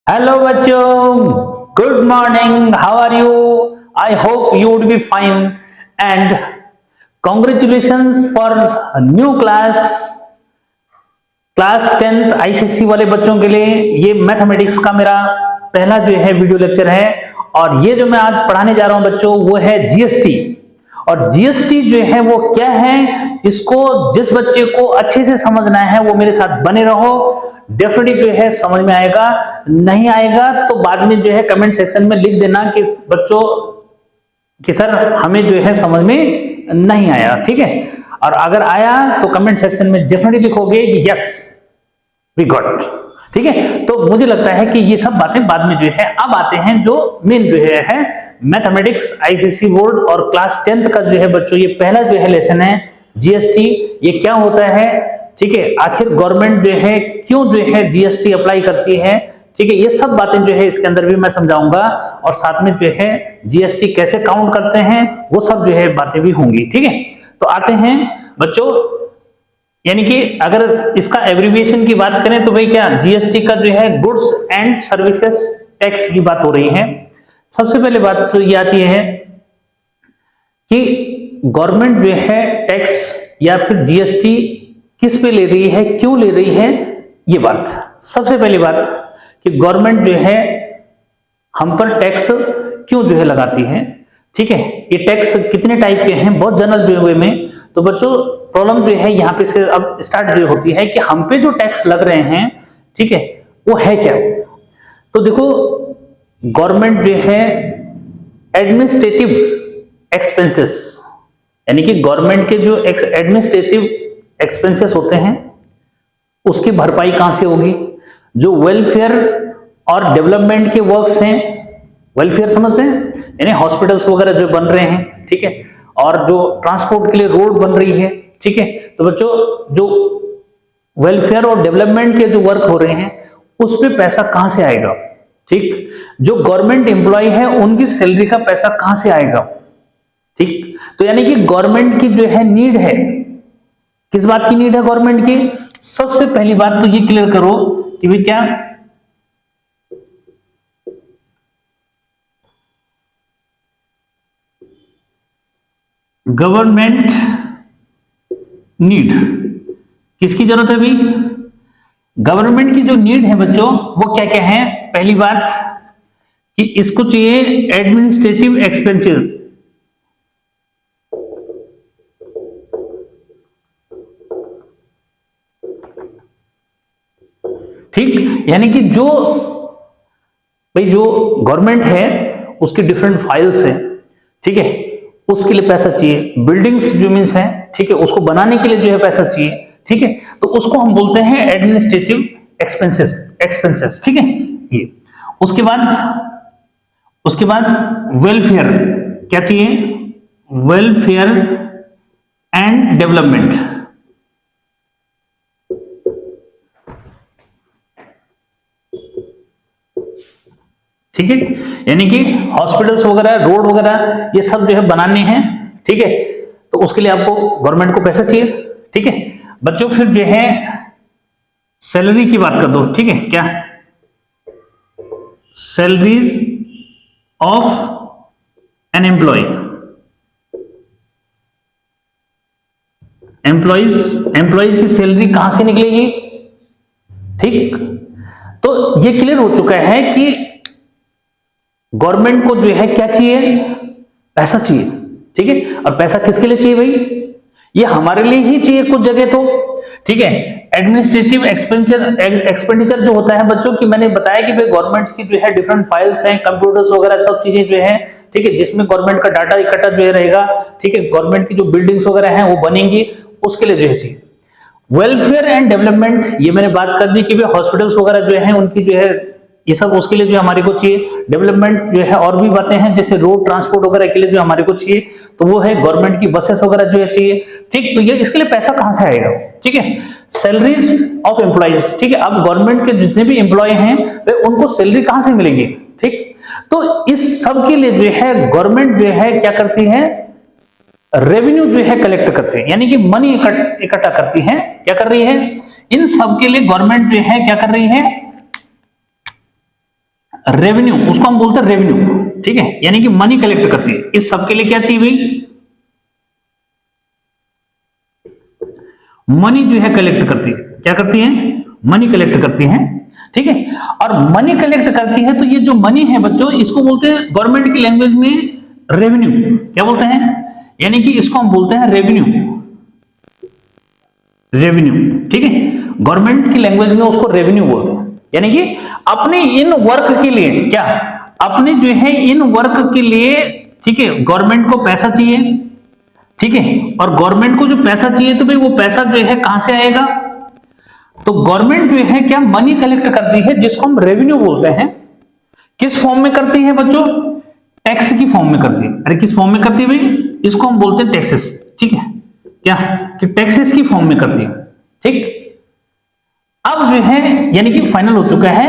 Hello bachcho, good morning. How are you? I hope you would be fine and congratulations for a new class 10th ICSE वाले बच्चों के लिए ये mathematics का मेरा पहला जो है वीडियो लेक्चर है। और ये जो मैं आज पढ़ाने जा रहा हूं बच्चों वो है जीएसटी। और जीएसटी जो है वो क्या है, इसको जिस बच्चे को अच्छे से समझना है वो मेरे साथ बने रहो, डेफिनेटली जो है समझ में आएगा। नहीं आएगा तो बाद में जो है कमेंट सेक्शन में लिख देना कि बच्चों कि सर हमें जो है समझ में नहीं आया, ठीक है। और अगर आया तो कमेंट सेक्शन में डेफिनेटली लिखोगे कि यस वी गॉट, ठीक है। तो मुझे लगता है कि ये सब बातें बाद में जो है, अब आते हैं जो मेन जो है मैथमेटिक्स आईसीएसई बोर्ड और क्लास 10th का जो है बच्चों ये पहला जो है लेसन है जीएसटी। ये क्या होता है, ठीक है, आखिर गवर्नमेंट जो है क्यों जो है जीएसटी अप्लाई करती है, ठीक है, ये सब बातें जो है इसके अंदर भी मैं समझाऊंगा। और साथ में जो है जीएसटी कैसे काउंट करते हैं वो सब जो है बातें भी होंगी, ठीक है। तो आते हैं बच्चों, यानी कि अगर इसका एब्रिविएशन की बात करें तो भाई क्या जीएसटी का जो है गुड्स एंड सर्विसेज टैक्स की बात हो रही है। सबसे पहले बात तो ये आती है कि गवर्नमेंट जो है टैक्स या फिर जीएसटी किस पे ले रही है, क्यों ले रही है, ये बात। सबसे पहली बात कि गवर्नमेंट जो है हम पर टैक्स क्यों जो है लगाती है, ठीक है। ये टैक्स कितने टाइप के हैं, बहुत जनरल जो वे में। तो बच्चों प्रॉब्लम जो है यहाँ पे से अब स्टार्ट जो होती है कि हम पे जो टैक्स लग रहे हैं, ठीक है, वो है क्या। तो देखो गवर्नमेंट जो है एडमिनिस्ट्रेटिव एक्सपेंसेस, यानी कि गवर्नमेंट के जो एडमिनिस्ट्रेटिव एक्सपेंसेस होते हैं उसकी भरपाई कहां से होगी। जो वेलफेयर और डेवलपमेंट के वर्क्स हैं, वेलफेयर समझते हैं, यानी हॉस्पिटल्स वगैरह जो बन रहे हैं, ठीक है, और जो ट्रांसपोर्ट के लिए रोड बन रही है, ठीक है। तो बच्चों जो वेलफेयर और डेवलपमेंट के जो वर्क हो रहे हैं उस पे पैसा कहां से आएगा, ठीक। जो गवर्नमेंट एम्प्लॉय है उनकी सैलरी का पैसा कहां से आएगा, ठीक। तो यानी कि गवर्नमेंट की जो है नीड है, किस बात की नीड है गवर्नमेंट की। सबसे पहली बात तो ये क्लियर करो कि भाई क्या गवर्नमेंट नीड किसकी जरूरत है भाई, गवर्नमेंट की जो नीड है बच्चों वो क्या क्या है। पहली बात कि इसको चाहिए एडमिनिस्ट्रेटिव एक्सपेंसेस, ठीक, यानी कि जो भाई जो गवर्नमेंट है उसकी डिफरेंट फाइल्स है, ठीक है, उसके लिए पैसा चाहिए। बिल्डिंग्स जो मीन्स है, ठीक है, उसको बनाने के लिए जो है पैसा चाहिए, ठीक है। तो उसको हम बोलते हैं एडमिनिस्ट्रेटिव एक्सपेंसेस, ठीक है। ये उसके बाद वेलफेयर क्या चाहिए, वेलफेयर एंड डेवलपमेंट, ठीक है, यानी कि हॉस्पिटल्स वगैरह रोड वगैरह ये सब जो है बनाने हैं, ठीक है। तो उसके लिए आपको गवर्नमेंट को पैसा चाहिए, ठीक है। बच्चों फिर जो है सैलरी की बात कर दो, ठीक है, क्या सैलरीज ऑफ एन एम्प्लॉइज की सैलरी कहां से निकलेगी, ठीक। तो ये क्लियर हो चुका है कि गवर्नमेंट को जो है क्या चाहिए, पैसा चाहिए, ठीक है। और पैसा किसके लिए चाहिए भाई, ये हमारे लिए ही चाहिए कुछ जगह तो, ठीक है। एडमिनिस्ट्रेटिव एक्सपेंडिचर जो होता है बच्चों की, मैंने बताया कि भाई गवर्नमेंट्स की जो है डिफरेंट फाइल्स हैं, कंप्यूटर्स वगैरह सब चीजें जो है, ठीक है, जिसमें गवर्नमेंट का डाटा इकट्ठा जो है रहेगा, ठीक है। गवर्नमेंट की जो बिल्डिंग्स वगैरह हैं वो बनेंगी, उसके लिए जो है चाहिए। वेलफेयर एंड डेवलपमेंट ये मैंने बात कर दी कि भाई हॉस्पिटल्स वगैरह जो है उनकी जो है ये सब उसके लिए जो हमारे को चाहिए। डेवलपमेंट जो है और भी बातें हैं जैसे रोड ट्रांसपोर्ट वगैरह के लिए जो हमारे को चाहिए, तो वो है गवर्नमेंट की बसेस वगैरह जो है चाहिए, ठीक। तो ये इसके लिए पैसा कहां से आएगा, ठीक है, सैलरीज ऑफ एम्प्लॉइज, ठीक है। अब गवर्नमेंट के जितने भी एम्प्लॉय हैं वे उनको सैलरी कहां से मिलेगी, ठीक। तो इस सब के लिए जो है गवर्नमेंट जो है क्या करती है, रेवेन्यू जो है कलेक्ट करते हैं, यानी कि मनी इकट्ठा करती है। क्या कर रही है, इन सब के लिए गवर्नमेंट जो है क्या कर रही है, रेवेन्यू, उसको हम बोलते हैं रेवेन्यू, ठीक है, यानी कि मनी कलेक्ट करती है। इस सब के लिए क्या चाहिए भाई? मनी जो है कलेक्ट करती है। क्या करती है? मनी कलेक्ट करती है, ठीक है। और मनी कलेक्ट करती है तो ये जो मनी है बच्चों, इसको बोलते हैं गवर्नमेंट की लैंग्वेज में रेवेन्यू। क्या बोलते हैं? यानी कि इसको हम बोलते हैं रेवेन्यू, रेवेन्यू, ठीक है। गवर्नमेंट की लैंग्वेज में उसको रेवेन्यू बोलते हैं। यानी कि अपने इन वर्क के लिए, क्या अपने जो है इन वर्क के लिए, ठीक है, गवर्नमेंट को पैसा चाहिए, ठीक है। और गवर्नमेंट को जो पैसा चाहिए तो भाई वो पैसा जो है कहां से आएगा? तो गवर्नमेंट जो है क्या मनी कलेक्ट करती है, जिसको हम रेवेन्यू बोलते हैं। किस फॉर्म में करती है बच्चों? टैक्स की फॉर्म में करती है। अरे किस फॉर्म में करती है भाई? इसको हम बोलते हैं टैक्सेस, ठीक है, क्या कि टैक्सेस की फॉर्म में करती है, ठीक। अब जो है यानी कि फाइनल हो चुका है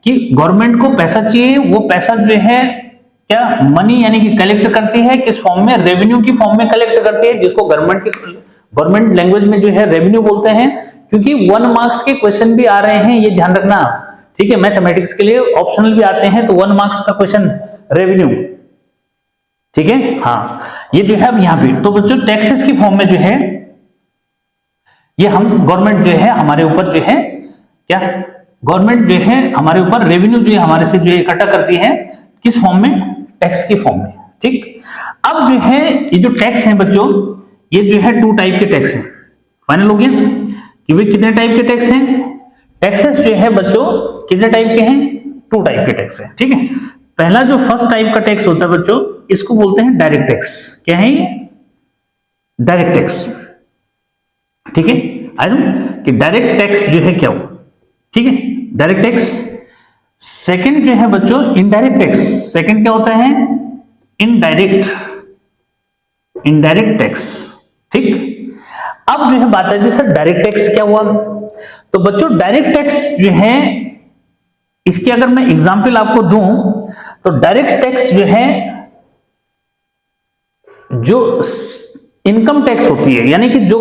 कि गवर्नमेंट को पैसा चाहिए, वो पैसा जो है क्या मनी यानी कि कलेक्ट करती है। किस फॉर्म में? रेवेन्यू की फॉर्म में कलेक्ट करती है, जिसको गवर्नमेंट लैंग्वेज में जो है रेवेन्यू बोलते हैं। क्योंकि 1 मार्क्स के क्वेश्चन भी आ रहे हैं, ये ध्यान रखना, ठीक है। मैथमेटिक्स के लिए ऑप्शनल भी आते हैं, तो 1 मार्क्स का क्वेश्चन रेवेन्यू, ठीक है। हाँ, ये जो है अब यहां पे तो बच्चों टैक्सेस की फॉर्म में जो है ये हम गवर्नमेंट जो है हमारे ऊपर जो है क्या गवर्नमेंट जो है हमारे ऊपर रेवेन्यू जो है हमारे से जो इकट्ठा करती है, किस फॉर्म में? टैक्स की फॉर्म में, ठीक। अब जो है ये जो टैक्स है बच्चों, ये जो है 2 टाइप के टैक्स हैं। फाइनल हो गया कि भाई कितने टाइप के टैक्स हैं? टैक्सेस जो है बच्चों कितने टाइप के हैं? 2 टाइप के टैक्स है, ठीक है। पहला जो फर्स्ट टाइप का टैक्स होता है बच्चों, इसको बोलते हैं डायरेक्ट टैक्स। क्या है ये? डायरेक्ट टैक्स, ठीक है। आज कि डायरेक्ट टैक्स जो है क्या हो, ठीक है, डायरेक्ट टैक्स। सेकंड जो है बच्चों इनडायरेक्ट टैक्स। सेकंड क्या होता है? इनडायरेक्ट, इनडायरेक्ट टैक्स, ठीक। अब जो है बात है जी सर डायरेक्ट टैक्स क्या हुआ? तो बच्चों डायरेक्ट टैक्स जो है, इसकी अगर मैं एग्जांपल आपको दूं तो डायरेक्ट टैक्स जो है जो इनकम टैक्स होती है, यानी कि जो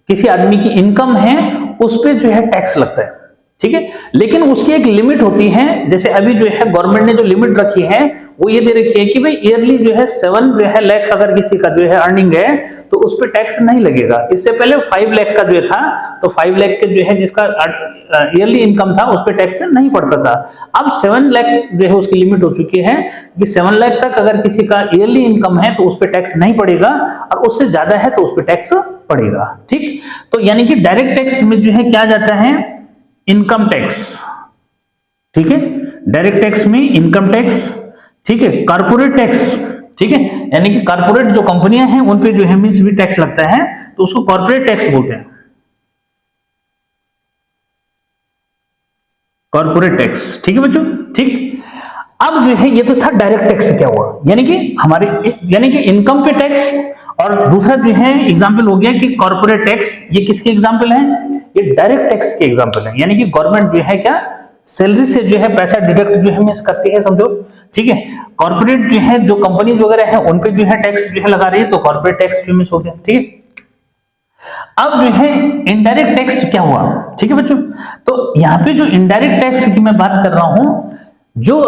किसी आदमी की इनकम है उस पे जो है टैक्स लगता है, ठीक है। लेकिन उसकी एक लिमिट होती है। जैसे अभी जो है गवर्नमेंट ने जो लिमिट रखी है वो ये दे रखी है कि भाई ईयरली जो है 7 जो है लाख अगर किसी का जो है अर्निंग है तो उस पे टैक्स नहीं लगेगा। इससे पहले 5 लाख का जो था तो 5 लाख के जो है जिसका ईयरली इनकम था उस पे टैक्स नहीं पड़ता था। अब 7 लाख जो है उसकी लिमिट हो चुकी है कि 7 लाख तक अगर किसी का ईयरली इनकम है तो उस पे टैक्स नहीं पड़ेगा, और उससे ज्यादा है तो उस पे टैक्स पड़ेगा, ठीक। तो यानी कि डायरेक्ट टैक्स में जो है क्या जाता है? इनकम टैक्स, ठीक है। डायरेक्ट टैक्स में इनकम टैक्स, ठीक है। कॉर्पोरेट टैक्स, ठीक है, यानी कि कॉर्पोरेट जो कंपनियां हैं उन पे जो है मींस भी टैक्स लगता है, तो उसको कॉर्पोरेट टैक्स बोलते हैं, कॉर्पोरेट टैक्स, ठीक है बच्चों, ठीक। अब जो है ये तो था डायरेक्ट टैक्स क्या हुआ, यानी कि हमारे यानी कि इनकम पे टैक्स, और दूसरा जो है एग्जांपल हो गया कि कॉर्पोरेट टैक्स। ये किसके एग्जांपल है? ये डायरेक्ट टैक्स के एग्जांपल है। यानी कि गवर्नमेंट जो है क्या सैलरी से जो है पैसा डिडक्ट जो है मिस करती है, समझो, ठीक है। कॉर्पोरेट जो है जो कंपनी वगैरह है उन पे जो है टैक्स जो है लगा रही है, तो कॉर्पोरेट टैक्स जो मिस हो गया, ठीक है। अब जो है इनडायरेक्ट टैक्स क्या हुआ, ठीक है बच्चों। तो यहां पे जो इनडायरेक्ट टैक्स की मैं बात कर रहा हूं, जो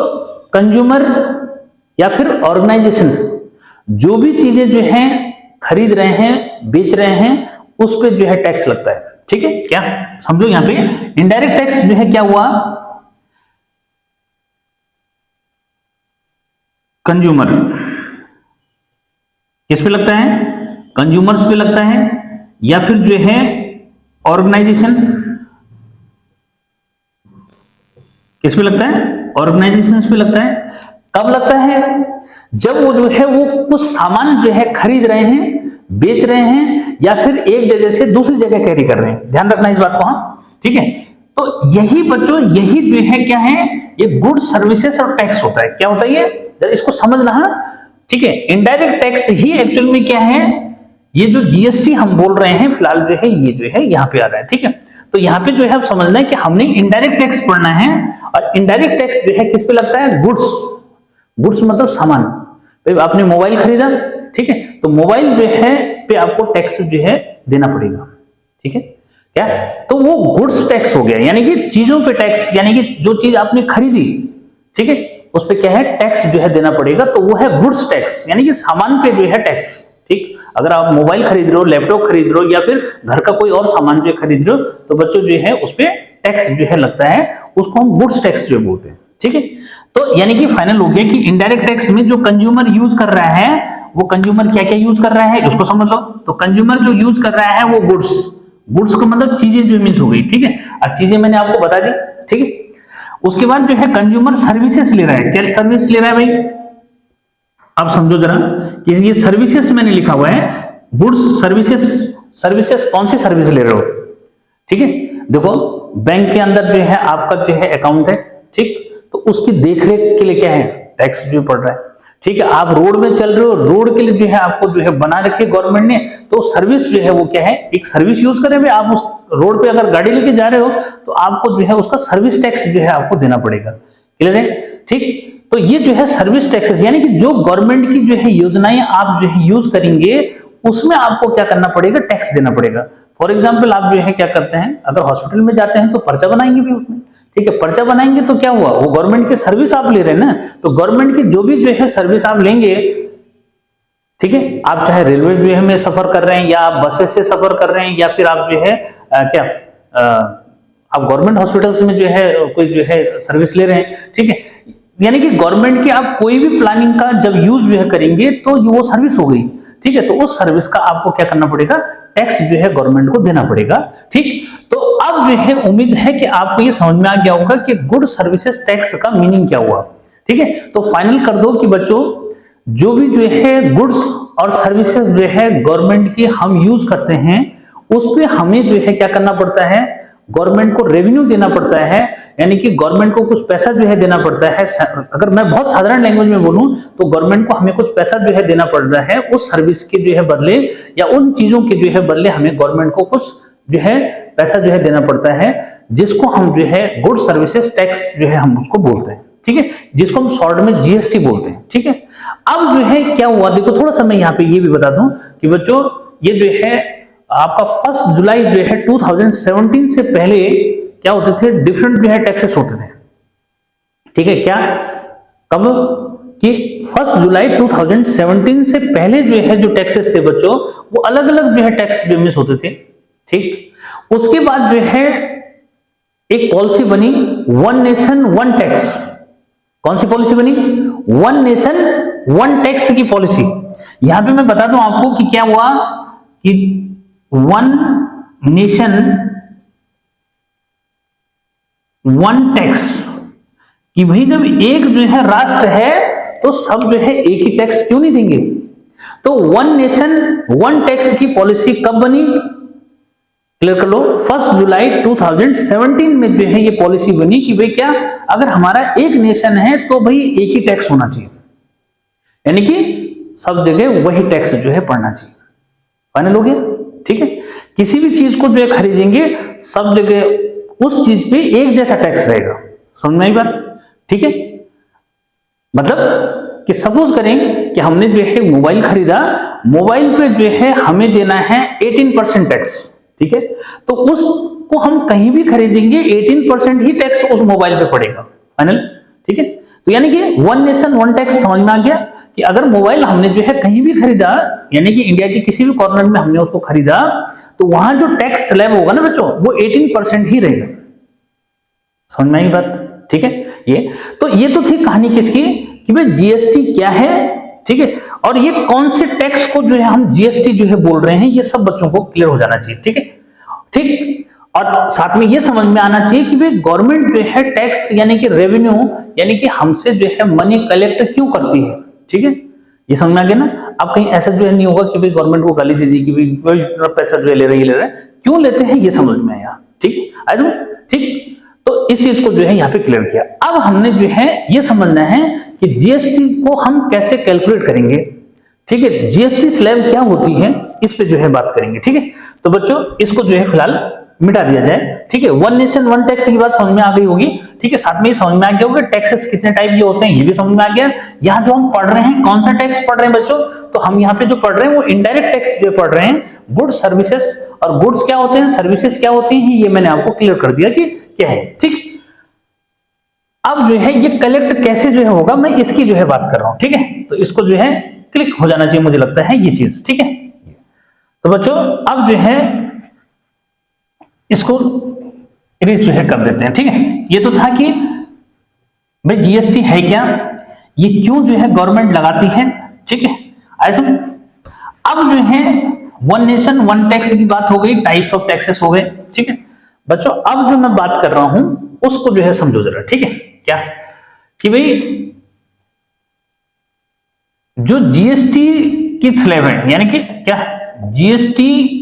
कंज्यूमर या फिर ऑर्गेनाइजेशन जो भी चीजें जो है खरीद रहे हैं, बेच रहे हैं, उस पे जो है टैक्स लगता है, ठीक है। क्या समझो यहां पे इनडायरेक्ट टैक्स जो है क्या हुआ? कंज्यूमर किस पे लगता है? कंज्यूमर्स पे लगता है, या फिर जो है ऑर्गेनाइजेशन किस पे लगता है? ऑर्गेनाइजेशन पे लगता है। कब लगता है? जब वो जो है वो कुछ सामान जो है खरीद रहे हैं, बेच रहे हैं, या फिर एक जगह से दूसरी जगह कैरी कर रहे हैं। ध्यान रखना इस बात को, हाँ, ठीक है। तो यही बच्चों यही जो है क्या है? ये गुड्स सर्विसेज और टैक्स होता है। क्या होता है ये? जरा इसको समझना, ठीक है। इनडायरेक्ट टैक्स ही एक्चुअल में क्या है? ये जो जीएसटी हम बोल रहे हैं फिलहाल जो है ये जो है यहाँ पे आ रहा है, ठीक है। तो यहाँ पे जो है समझना है कि हमने इनडायरेक्ट टैक्स पढ़ना है, और इनडायरेक्ट टैक्स जो है किस पे लगता है? गुड्स, गुड्स मतलब सामान। तो आपने मोबाइल खरीदा, ठीक है, तो मोबाइल जो है पे आपको टैक्स जो है देना पड़ेगा, ठीक है। क्या? तो वो गुड्स टैक्स हो गया, यानी कि चीजों पे टैक्स, यानी कि जो चीज आपने खरीदी, ठीक है, उस पे क्या है, टैक्स जो है देना पड़ेगा, तो वो है गुड्स टैक्स, यानी कि सामान पे जो है टैक्स। ठीक, अगर आप मोबाइल खरीद रहे हो, लैपटॉप खरीद रहे हो, या फिर घर का कोई और सामान जो खरीद रहे हो, तो बच्चों जो है उस पे टैक्स जो है लगता है, उसको हम गुड्स टैक्स जो बोलते हैं। ठीक है, तो यानी कि फाइनल हो गया कि इनडायरेक्ट टैक्स में जो कंज्यूमर यूज कर रहा है, वो कंज्यूमर क्या क्या यूज कर रहा है उसको समझ लो। तो कंज्यूमर जो यूज कर रहा है वो गुड्स, गुड्स का मतलब चीजें जो मीन्स हो गई। ठीक है, अब चीजें मैंने आपको बता दी। ठीक है, उसके बाद जो है कंज्यूमर सर्विसेज ले रहा है। क्या सर्विस ले रहा है भाई, आप समझो जरा कि ये सर्विसेज मैंने लिखा हुआ है, गुड्स सर्विसेज। सर्विसेज कौन सी सर्विस ले रहे हो? ठीक है, देखो बैंक के अंदर जो है आपका जो है अकाउंट है, ठीक, तो उसकी देखरेख के लिए क्या है, टैक्स जो पड़ रहा है। ठीक है, आप रोड में चल रहे हो, रोड के लिए जो है आपको जो है बना रखी गवर्नमेंट ने, तो सर्विस जो है वो क्या है, एक सर्विस यूज करें भाई। आप उस रोड पे अगर गाड़ी लेके जा रहे हो तो आपको जो है उसका सर्विस टैक्स जो है आपको देना पड़ेगा। क्लियर है? ठीक, तो ये जो है सर्विस टैक्सेस, यानी कि जो गवर्नमेंट की जो है योजनाएं आप जो है यूज करेंगे, उसमें आपको क्या करना पड़ेगा, टैक्स देना पड़ेगा। फॉर एग्जाम्पल आप जो है क्या करते हैं, अगर हॉस्पिटल में जाते हैं तो पर्चा बनाएंगे भी उसमें। ठीक है, पर्चा बनाएंगे तो क्या हुआ, वो गवर्नमेंट की सर्विस आप ले रहे हैं ना, तो गवर्नमेंट की जो भी जो है सर्विस आप लेंगे, ठीक है, आप चाहे रेलवे जो है में सफर कर रहे हैं, या आप बसेस से सफर कर रहे हैं, या फिर आप जो है आप गवर्नमेंट हॉस्पिटल्स में जो है कोई जो है सर्विस ले रहे हैं। ठीक है, यानी कि गवर्नमेंट की आप कोई भी प्लानिंग का जब यूज जो है करेंगे तो ये वो सर्विस हो गई। ठीक है, तो उस सर्विस का आपको क्या करना पड़ेगा, टैक्स जो है गवर्नमेंट को देना पड़ेगा। ठीक, तो अब जो है उम्मीद है कि आपको ये समझ में आ गया होगा कि गुड सर्विसेज टैक्स का मीनिंग क्या हुआ। ठीक है, तो फाइनल कर दो कि बच्चों जो भी जो है गुड्स और सर्विसेज जो है गवर्नमेंट की हम यूज करते हैं, उस पर हमें जो है क्या करना पड़ता है, गवर्नमेंट को रेवेन्यू देना पड़ता है, यानी कि गवर्नमेंट को कुछ पैसा जो है देना पड़ता है। अगर मैं बहुत साधारण लैंग्वेज में बोलूं तो गवर्नमेंट को हमें कुछ पैसा जो है देना पड़ रहा है उस सर्विस के जो है बदले, या उन चीजों के जो है बदले हमें गवर्नमेंट को कुछ जो है पैसा जो है देना पड़ता है, जिसको हम जो है गुड सर्विसेज टैक्स जो है हम उसको बोलते हैं। ठीक है, जिसको हम शॉर्ट में जीएसटी बोलते हैं। ठीक है, अब जो है क्या हुआ, देखो थोड़ा सा मैं यहाँ पे ये भी बता दूं कि बच्चों ये जो है आपका 1 जुलाई जो है 2017 से पहले क्या होते थे, डिफरेंट जो है टैक्सेस होते थे। ठीक है, क्या कब कि 1 जुलाई 2017 से पहले जो है जो टैक्सेस थे बच्चों, वो अलग अलग जो है टैक्स बेमिस होते थे। ठीक, उसके बाद जो है एक पॉलिसी बनी, वन नेशन वन टैक्स। कौन सी पॉलिसी बनी, वन नेशन वन टैक्स की पॉलिसी। यहां पे मैं बता दूं आपको कि क्या हुआ कि वन नेशन वन टैक्स, कि भाई जब एक जो है राष्ट्र है तो सब जो है एक ही टैक्स क्यों नहीं देंगे। तो वन नेशन वन टैक्स की पॉलिसी कब बनी, क्लियर कर लो, 1 जुलाई 2017 में जो है ये पॉलिसी बनी कि भाई क्या, अगर हमारा एक नेशन है तो भाई एक ही टैक्स होना चाहिए, यानी कि सब जगह वही टैक्स जो है पड़ना चाहिए। फाइनल हो गया। ठीक है, किसी भी चीज को जो है खरीदेंगे सब जगह उस चीज पे एक जैसा टैक्स रहेगा। समझ में आई बात? ठीक है, मतलब कि सपोज करें कि हमने जो है मोबाइल खरीदा, मोबाइल पे जो है हमें देना है 18% टैक्स। ठीक है, तो उसको हम कहीं भी खरीदेंगे 18% ही टैक्स उस मोबाइल पे पड़ेगा। फाइनल? ठीक है, तो यानी कि वन नेशन वन टैक्स समझ में आ गया कि अगर मोबाइल हमने जो है कहीं भी खरीदा, यानी कि इंडिया के किसी भी कॉर्नर में हमने उसको खरीदा, तो वहां जो टैक्स स्लैब होगा ना बच्चों, वो 18% ही रहेगा। समझ में आई बात? ठीक है, ये तो थी कहानी किसकी, कि भाई जीएसटी क्या है। ठीक है, और ये कौन से टैक्स को जो है हम जीएसटी जो है बोल रहे हैं, ये सब बच्चों को क्लियर हो जाना चाहिए। ठीक है, ठीक, और साथ में ये समझ में आना चाहिए कि भाई गवर्नमेंट जो है टैक्स यानी कि रेवेन्यू, यानी कि हमसे जो है मनी कलेक्ट क्यों करती है। ठीक है, ये समझ में आ गया ना। अब कहीं ऐसा जो है नहीं होगा कि भाई गवर्नमेंट को गाली दे दी कि भाई इतना पैसा जो है ले रहे हैं, क्यों लेते हैं ये समझ में आया। ठीक है, ठीक, तो इस चीज को जो है यहाँ पे क्लियर किया। अब हमने जो है ये समझना है कि जीएसटी को हम कैसे कैलकुलेट करेंगे। ठीक है, जीएसटी स्लैब क्या होती है, इस पे जो है बात करेंगे। ठीक है, तो बच्चों इसको जो है फिलहाल मिटा दिया जाए। ठीक है, वन नेशन वन टैक्स की बात समझ में आ गई होगी। ठीक है, साथ में ये समझ में आ गया होगा टैक्सेस कितने टाइप के होते हैं, ये भी समझ में आ गया। यहाँ जो हम पढ़ रहे हैं कौन सा टैक्स पढ़ रहे हैं बच्चों, तो हम यहाँ पे जो पढ़ रहे हैं वो इनडायरेक्ट टैक्स जो पढ़ रहे हैं। गुड्स सर्विसेज, और गुड्स क्या होते हैं, सर्विसेज क्या होती हैं, ये मैंने आपको क्लियर कर दिया कि क्या है। ठीक, अब जो है ये कलेक्ट कैसे जो है होगा, मैं इसकी जो है बात कर रहा हूं, ठीक है। तो इसको जो है क्लिक हो जाना चाहिए, मुझे लगता है ये चीज, ठीक है। तो बच्चों अब जो है इसको इरेज जो है कर देते हैं, ठीक है। ये तो था कि भाई जीएसटी है क्या, ये क्यों जो है गवर्नमेंट लगाती है, ठीक है। ऐसा अब जो है वन नेशन वन टैक्स की बात हो गई, टाइप्स ऑफ टैक्सेस हो गए, ठीक है। बच्चों अब जो मैं बात कर रहा हूं उसको जो है समझो जरा, ठीक है। क्या कि भाई जो जीएसटी की स्लैब है, यानी कि क्या जीएसटी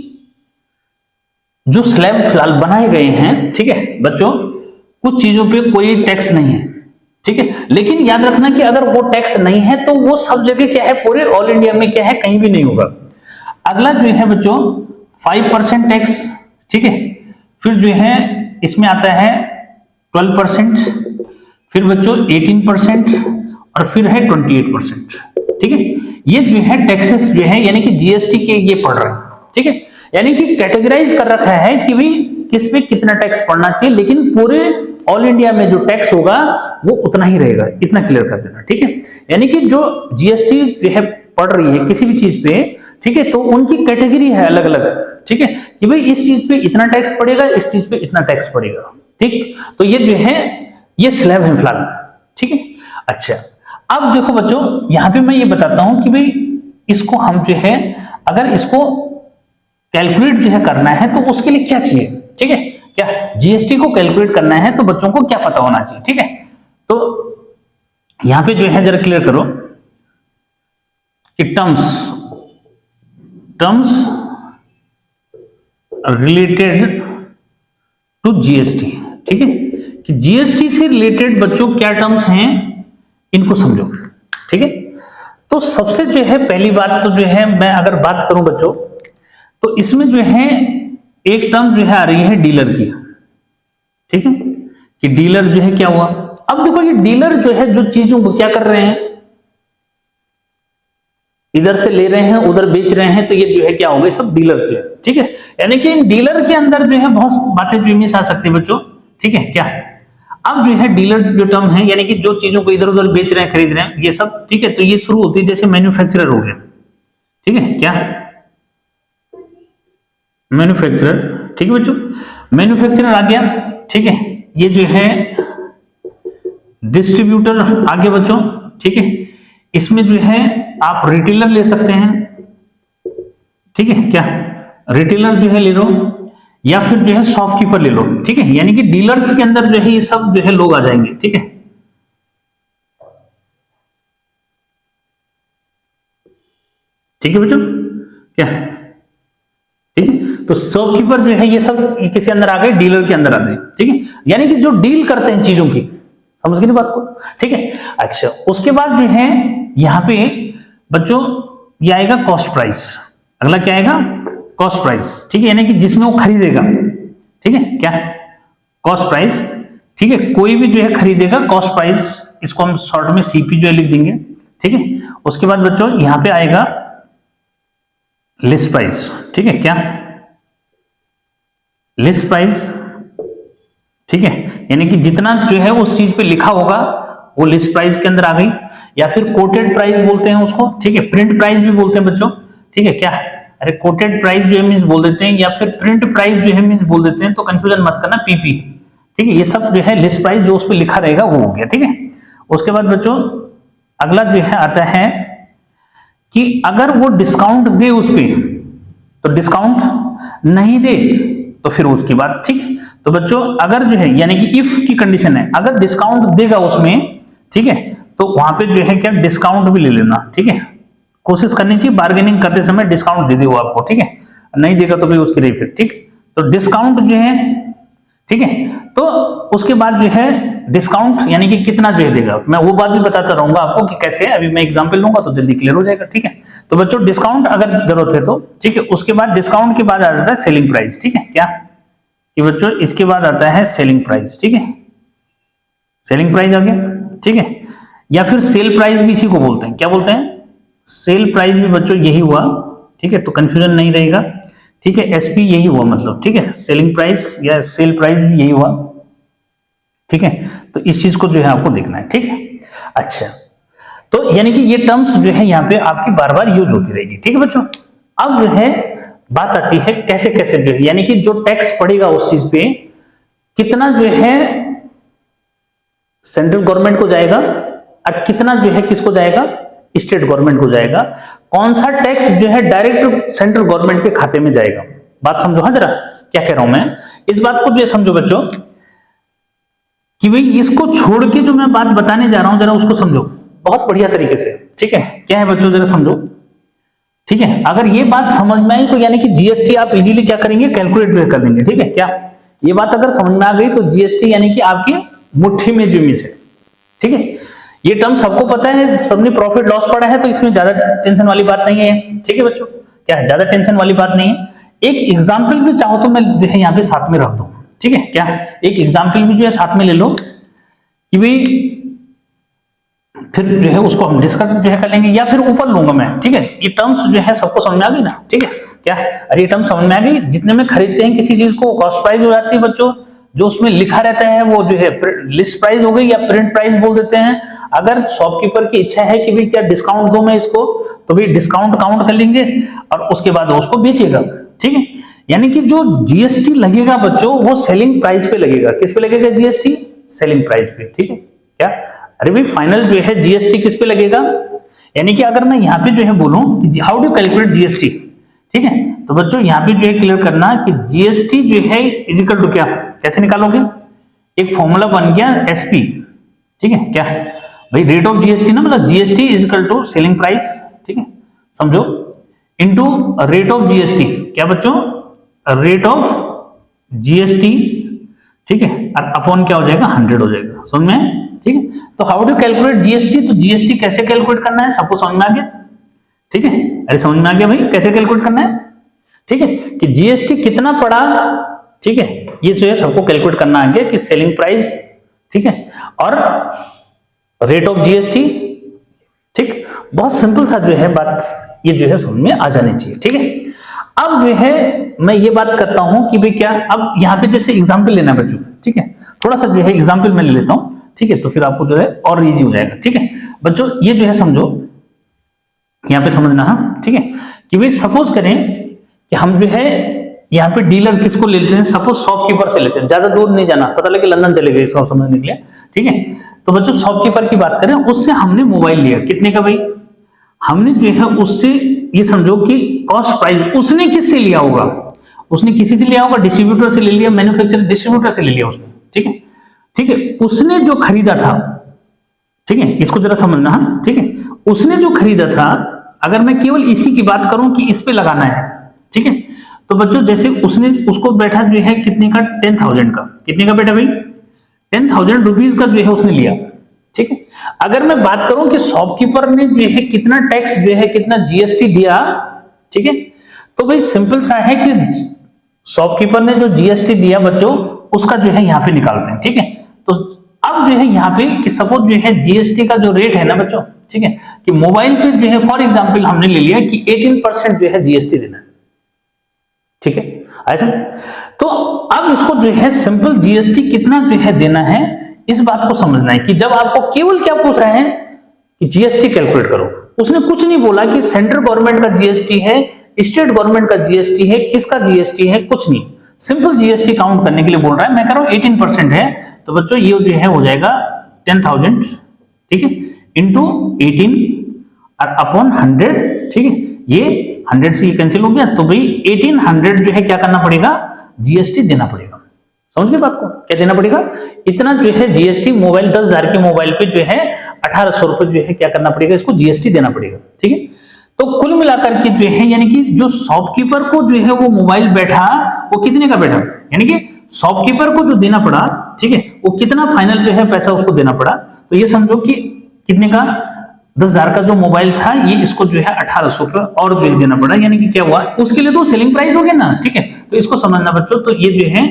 जो स्लैब फिलहाल बनाए गए हैं, ठीक है बच्चों, कुछ चीजों पे कोई टैक्स नहीं है, ठीक है। लेकिन याद रखना कि अगर वो टैक्स नहीं है तो वो सब जगह क्या है, पूरे ऑल इंडिया में क्या है, कहीं भी नहीं होगा। अगला जो है बच्चों 5% टैक्स, ठीक है। फिर जो है इसमें आता है 12%, फिर बच्चों 18% और फिर है 28%, ठीक है। ये जो है टैक्सेस जो है यानी कि जीएसटी के ये पड़ रहे हैं, ठीक है। यानी कि कैटेगराइज कर रखा है कि भाई किस पे कितना टैक्स पड़ना चाहिए, लेकिन पूरे ऑल इंडिया में जो टैक्स होगा वो उतना ही रहेगा, इतना क्लियर कर देना, ठीक है। यानी कि जो जीएसटी जो है पड़ रही है किसी भी चीज पे, ठीक है, तो उनकी कैटेगरी है अलग अलग, ठीक है, कि भाई इस चीज पे इतना टैक्स पड़ेगा, इस चीज पे इतना टैक्स पड़ेगा, ठीक। तो ये जो है ये स्लैब है फिलहाल, ठीक है। अच्छा अब देखो बच्चों यहां पे मैं ये बताता हूं कि भाई इसको हम जो है अगर इसको कैलकुलेट जो है करना है तो उसके लिए क्या चाहिए, ठीक है। क्या जीएसटी को कैलकुलेट करना है तो बच्चों को क्या पता होना चाहिए, ठीक है। तो यहां पे जो है जरा क्लियर करो कि टर्म्स रिलेटेड टू जीएसटी, ठीक है, कि जीएसटी से रिलेटेड बच्चों क्या टर्म्स हैं इनको समझो, ठीक है। तो सबसे जो है पहली बात तो जो है मैं अगर बात करूं बच्चों तो इसमें जो है एक टर्म जो है आ रही है डीलर की, ठीक है, कि डीलर जो है क्या हुआ। अब देखो ये डीलर जो है जो चीजों को क्या कर रहे हैं, इधर से ले रहे हैं उधर बेच रहे हैं, तो ये जो है क्या हो गए सब डीलर जो है, ठीक है। यानी कि डीलर के अंदर जो है बहुत बातें जो मिस आ सकती है बच्चों, ठीक है। क्या अब जो है डीलर जो टर्म है यानी कि जो चीजों को इधर उधर बेच रहे हैं खरीद रहे हैं ये सब, ठीक है। तो ये शुरू होती है जैसे मैन्युफैक्चरर हो गया, ठीक है, क्या मैन्युफैक्चरर, ठीक है बच्चों, मैन्युफैक्चरर आ गया, ठीक है। ये जो है डिस्ट्रीब्यूटर आ गया बच्चों, ठीक है। इसमें जो है आप रिटेलर ले सकते हैं, ठीक है, क्या रिटेलर जो है ले लो या फिर जो है शॉपकीपर ले लो, ठीक है। यानी कि डीलर्स के अंदर जो है ये सब जो है लोग आ जाएंगे, ठीक है, ठीक है बच्चों, क्या ठीक है। तो शॉपकीपर जो है ये सब किसी अंदर आ गए, डीलर के अंदर आ गए, ठीक है। यानी कि जो डील करते हैं चीजों की, समझ गए बात को, ठीक है। अच्छा उसके बाद जो है यहां पे बच्चों ये आएगा कॉस्ट प्राइस, अगला क्या आएगा कॉस्ट प्राइस, ठीक है, यानी कि जिसमें वो खरीदेगा, ठीक है, क्या कॉस्ट प्राइस, ठीक है, कोई भी जो है खरीदेगा कॉस्ट प्राइस, इसको हम शॉर्ट में सीपी जो है लिख देंगे, ठीक है। उसके बाद बच्चों यहां पे आएगा लिस्ट प्राइस, ठीक है, क्या लिस्ट प्राइस, ठीक है, यानी कि जितना जो है उस चीज पे लिखा होगा वो लिस्ट प्राइस के अंदर आ गई, या फिर कोटेड प्राइस बोलते हैं उसको, ठीक है, प्रिंट प्राइस भी बोलते हैं बच्चों, ठीक है, क्या अरे कोटेड प्राइस जो है मींस बोल देते हैं, या फिर प्रिंट प्राइस जो है मींस बोल देते हैं, तो कंफ्यूजन मत करना, पीपी, ठीक है। ये सब जो है लिस्ट प्राइस जो उस पर लिखा रहेगा वो हो गया, ठीक है। उसके बाद बच्चों अगला जो है आता है कि अगर वो डिस्काउंट दे उस पर तो डिस्काउंट नहीं दे तो फिर उसकी बात, ठीक है। तो बच्चों अगर जो है यानी कि इफ की कंडीशन है, अगर डिस्काउंट देगा उसमें, ठीक है, तो वहां पे जो है क्या डिस्काउंट भी ले लेना, ठीक है, कोशिश करनी चाहिए बार्गेनिंग करते समय डिस्काउंट दे दे वो आपको, ठीक है, नहीं देगा तो भी उसके लिए फिर, ठीक। तो डिस्काउंट जो है, ठीक है, तो उसके बाद जो है डिस्काउंट यानी कि कितना जो है देगा, मैं वो बात भी बताता रहूंगा आपको कि कैसे है, अभी मैं एग्जांपल लूंगा तो जल्दी क्लियर हो जाएगा, ठीक है। तो बच्चों डिस्काउंट अगर जरूरत है तो, ठीक है, उसके बाद डिस्काउंट के बाद आ जाता है सेलिंग प्राइस, ठीक है, क्या कि बच्चों इसके बाद आता है सेलिंग प्राइस, ठीक है, सेलिंग प्राइस आ गया, ठीक है, या फिर सेल प्राइस भी इसी को बोलते हैं, क्या बोलते हैं सेल प्राइस भी बच्चों यही हुआ, ठीक है, तो कंफ्यूजन नहीं रहेगा, ठीक है। एसपी यही हुआ मतलब, ठीक है, सेलिंग प्राइस या सेल प्राइस भी यही हुआ, ठीक है, तो इस चीज को जो है आपको देखना है। ठीक है, अच्छा, तो यानी कि ये टर्म्स जो है यहाँ पे आपकी बार बार यूज होती रहेगी। ठीक है बच्चों, अब जो है बात आती है कैसे कैसे जो है, यानी कि जो टैक्स पड़ेगा उस चीज पे कितना जो है सेंट्रल गवर्नमेंट को जाएगा और कितना जो है किसको जाएगा, स्टेट गवर्नमेंट को जाएगा, कौन सा टैक्स जो है डायरेक्ट सेंट्रल गवर्नमेंट के खाते में जाएगा। बात समझो, हाँ, जरा क्या कह रहा हूं मैं, इस बात को जो समझो बच्चों कि भाई इसको छोड़ के जो मैं बात बताने जा रहा हूं जरा उसको समझो बहुत बढ़िया तरीके से। ठीक है, क्या है बच्चों, जरा समझो। ठीक है, अगर ये बात समझ में आई तो यानी कि जीएसटी आप इजीली क्या करेंगे, कैलकुलेट कर लेंगे। ठीक है, क्या ये बात अगर समझ में आ गई तो जीएसटी यानी कि आपकी मुट्ठी में जमी है। ठीक है, ये टर्म सबको पता है, सबने प्रॉफिट लॉस पढ़ा है, तो इसमें ज्यादा टेंशन वाली बात नहीं है। ठीक है बच्चों, क्या है, ज्यादा टेंशन वाली बात नहीं है। एक एग्जाम्पल भी चाहो तो मैं जो है यहाँ पे साथ में रख दूं। ठीक है, क्या एक एग्जाम्पल भी जो है साथ में ले लो कि भाई फिर जो है उसको हम डिस्कस जो है कर लेंगे, या फिर ऊपर लूंगा मैं। ठीक है, ये टर्म्स जो है सबको समझ में आ गई ना। ठीक है, क्या अरे ये टर्म समझ में आ गई, जितने में खरीदते हैं किसी चीज को कॉस्ट प्राइस हो जाती है बच्चों, जो उसमें लिखा रहता है वो जो है लिस्ट प्राइस हो गई या प्रिंट प्राइस बोल देते हैं। अगर शॉपकीपर की इच्छा है कि भाई क्या डिस्काउंट दूं मैं इसको, तो भाई डिस्काउंट काउंट कर लेंगे और उसके बाद उसको बेचेगा। ठीक है, यानी कि जो जीएसटी लगेगा बच्चों वो सेलिंग प्राइस पे लगेगा। किस पे लगेगा जीएसटी, सेलिंग प्राइस पे। ठीक है, क्या अरे भाई फाइनल जो है जीएसटी किस पे लगेगा, यानी कि अगर मैं यहाँ पे जो है बोलूं कि हाउ डू कैलकुलेट जीएसटी। ठीक है, तो बच्चों यहाँ पे जो है क्लियर करना कि जीएसटी जो है इक्वल टू क्या, कैसे निकालोगे, एक फॉर्मूला बन गया एसपी। ठीक है, क्या भाई रेट ऑफ जीएसटी ना, मतलब GST is equal to selling price. ठीक है, समझो, इनटू रेट ऑफ जीएसटी, क्या बच्चों, रेट ऑफ जीएसटी। ठीक है, और अपॉन क्या हो जाएगा, 100 हो जाएगा। समझ में? ठीक है, तो हाउ डू कैलकुलेट जीएसटी, तो जीएसटी कैसे कैलकुलेट करना है सबको समझ में आ गया। ठीक है, अरे समझ में आ गया भाई कैसे कैलकुलेट करना है। ठीक है, कि जीएसटी कितना पड़ा, ठीक है, ये जो है सबको कैलकुलेट करना आ गया कि सेलिंग प्राइस, ठीक है, और रेट ऑफ जीएसटी। ठीक, बहुत सिंपल सा जो है बात ये जो है समझ में आ जानी चाहिए। ठीक है, अब जो है मैं ये बात करता हूं कि भाई क्या, अब यहाँ पे जैसे एग्जाम्पल लेना बच्चों। ठीक है, थोड़ा सा जो है एग्जाम्पल मैं ले लेता हूं। ठीक है, तो फिर आपको जो है और इजी हो जाएगा। ठीक है बच्चों, ये जो है समझो, यहाँ पे समझना। हाँ, ठीक है, कि भाई सपोज करें कि हम जो है यहाँ पे डीलर किसको ले लेते हैं, सपोज शॉपकीपर से लेते हैं, ज्यादा दूर नहीं जाना, पता लगे लंदन चले गए इसको समझने के लिए। ठीक है, तो बच्चों शॉपकीपर की बात करें, उससे हमने मोबाइल लिया, कितने का भाई, हमने जो है उससे ये समझो कि कॉस्ट प्राइस, उसने किससे लिया होगा, उसने किसी से लिया होगा, डिस्ट्रीब्यूटर से ले लिया, मैन्युफैक्चरर डिस्ट्रीब्यूटर से ले लिया उसने। ठीक है, ठीक है, उसने जो खरीदा था, ठीक है, इसको जरा समझना। ठीक है, उसने जो खरीदा था, अगर मैं केवल इसी की बात करूं कि इस पे लगाना है, ठीक है, तो बच्चों जैसे उसने उसको बैठा जो है कितने का, 10,000 का, कितने का बेटा भाई, 10,000 रुपीज का जो है उसने लिया। ठीक है, अगर मैं बात करूं कि शॉपकीपर ने जो है कितना टैक्स जो है, कितना जीएसटी दिया, ठीक है, तो भाई सिंपल सा है कि शॉपकीपर ने जो जीएसटी दिया बच्चों, उसका जो है यहां पे निकालते हैं। ठीक है, तो अब जो है यहाँ पे कि सपोज जो है जीएसटी का जो रेट है ना बच्चों, ठीक है, कि मोबाइल पे जो है फॉर एग्जांपल हमने ले लिया कि 18% जो है जीएसटी देना है। ठीक है, ऐसा, तो अब इसको जो है सिंपल जीएसटी कितना जो है देना है, इस बात को समझना है कि जब आपको केवल क्या पूछ रहे हैं कि जीएसटी कैलकुलेट करो, उसने कुछ नहीं बोला कि सेंट्रल गवर्नमेंट का जीएसटी है, स्टेट गवर्नमेंट का जीएसटी है, किसका जीएसटी है, कुछ नहीं, सिंपल जीएसटी काउंट करने के लिए बोल रहा है। मैं कह रहा हूं 18% है, तो बच्चों ये जो है हो जाएगा 10,000, ठीक है, इंटू 18 और अपॉन 100। ठीक है, ये 100 से ये कैंसिल हो गया, तो भाई 1800 जो है क्या करना पड़ेगा, जीएसटी देना पड़ेगा। समझ गए बात को, क्या देना पड़ेगा, इतना जो है जीएसटी, मोबाइल 10,000 के मोबाइल पे जो है 1800 रुपए जो है क्या करना पड़ेगा, इसको जीएसटी देना पड़ेगा। ठीक है, तो कुल मिलाकर के जो है यानी कि जो शॉपकीपर को जो है वो मोबाइल बैठा, वो कितने का बैठा, यानी कि शॉपकीपर को जो देना पड़ा, ठीक है, वो कितना फाइनल जो है पैसा उसको देना पड़ा, तो ये समझो कि कितने का, 10,000 का जो मोबाइल था, ये इसको जो है 1800 रुपए और जो है देना पड़ा, यानी कि क्या हुआ, उसके लिए तो सेलिंग प्राइस हो गया ना। ठीक है, तो इसको समझना बच्चों, तो ये जो है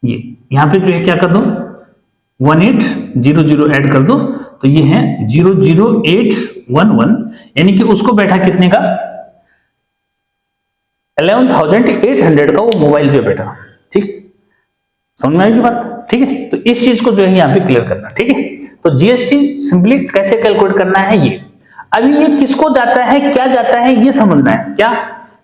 ये यहां पे जो है क्या कर दो, 1800 ऐड कर दो, तो ये है 00811, यानी कि उसको बैठा कितने का, 11,800 का वो मोबाइल जो बैठा। ठीक, समझ में आएगी बात, ठीक है। तो इस चीज को जो है यहाँ पे क्लियर करना, ठीक है। तो जीएसटी सिंपली कैसे कैलकुलेट करना है ये, अभी ये किसको जाता है, क्या जाता है, ये समझना है क्या,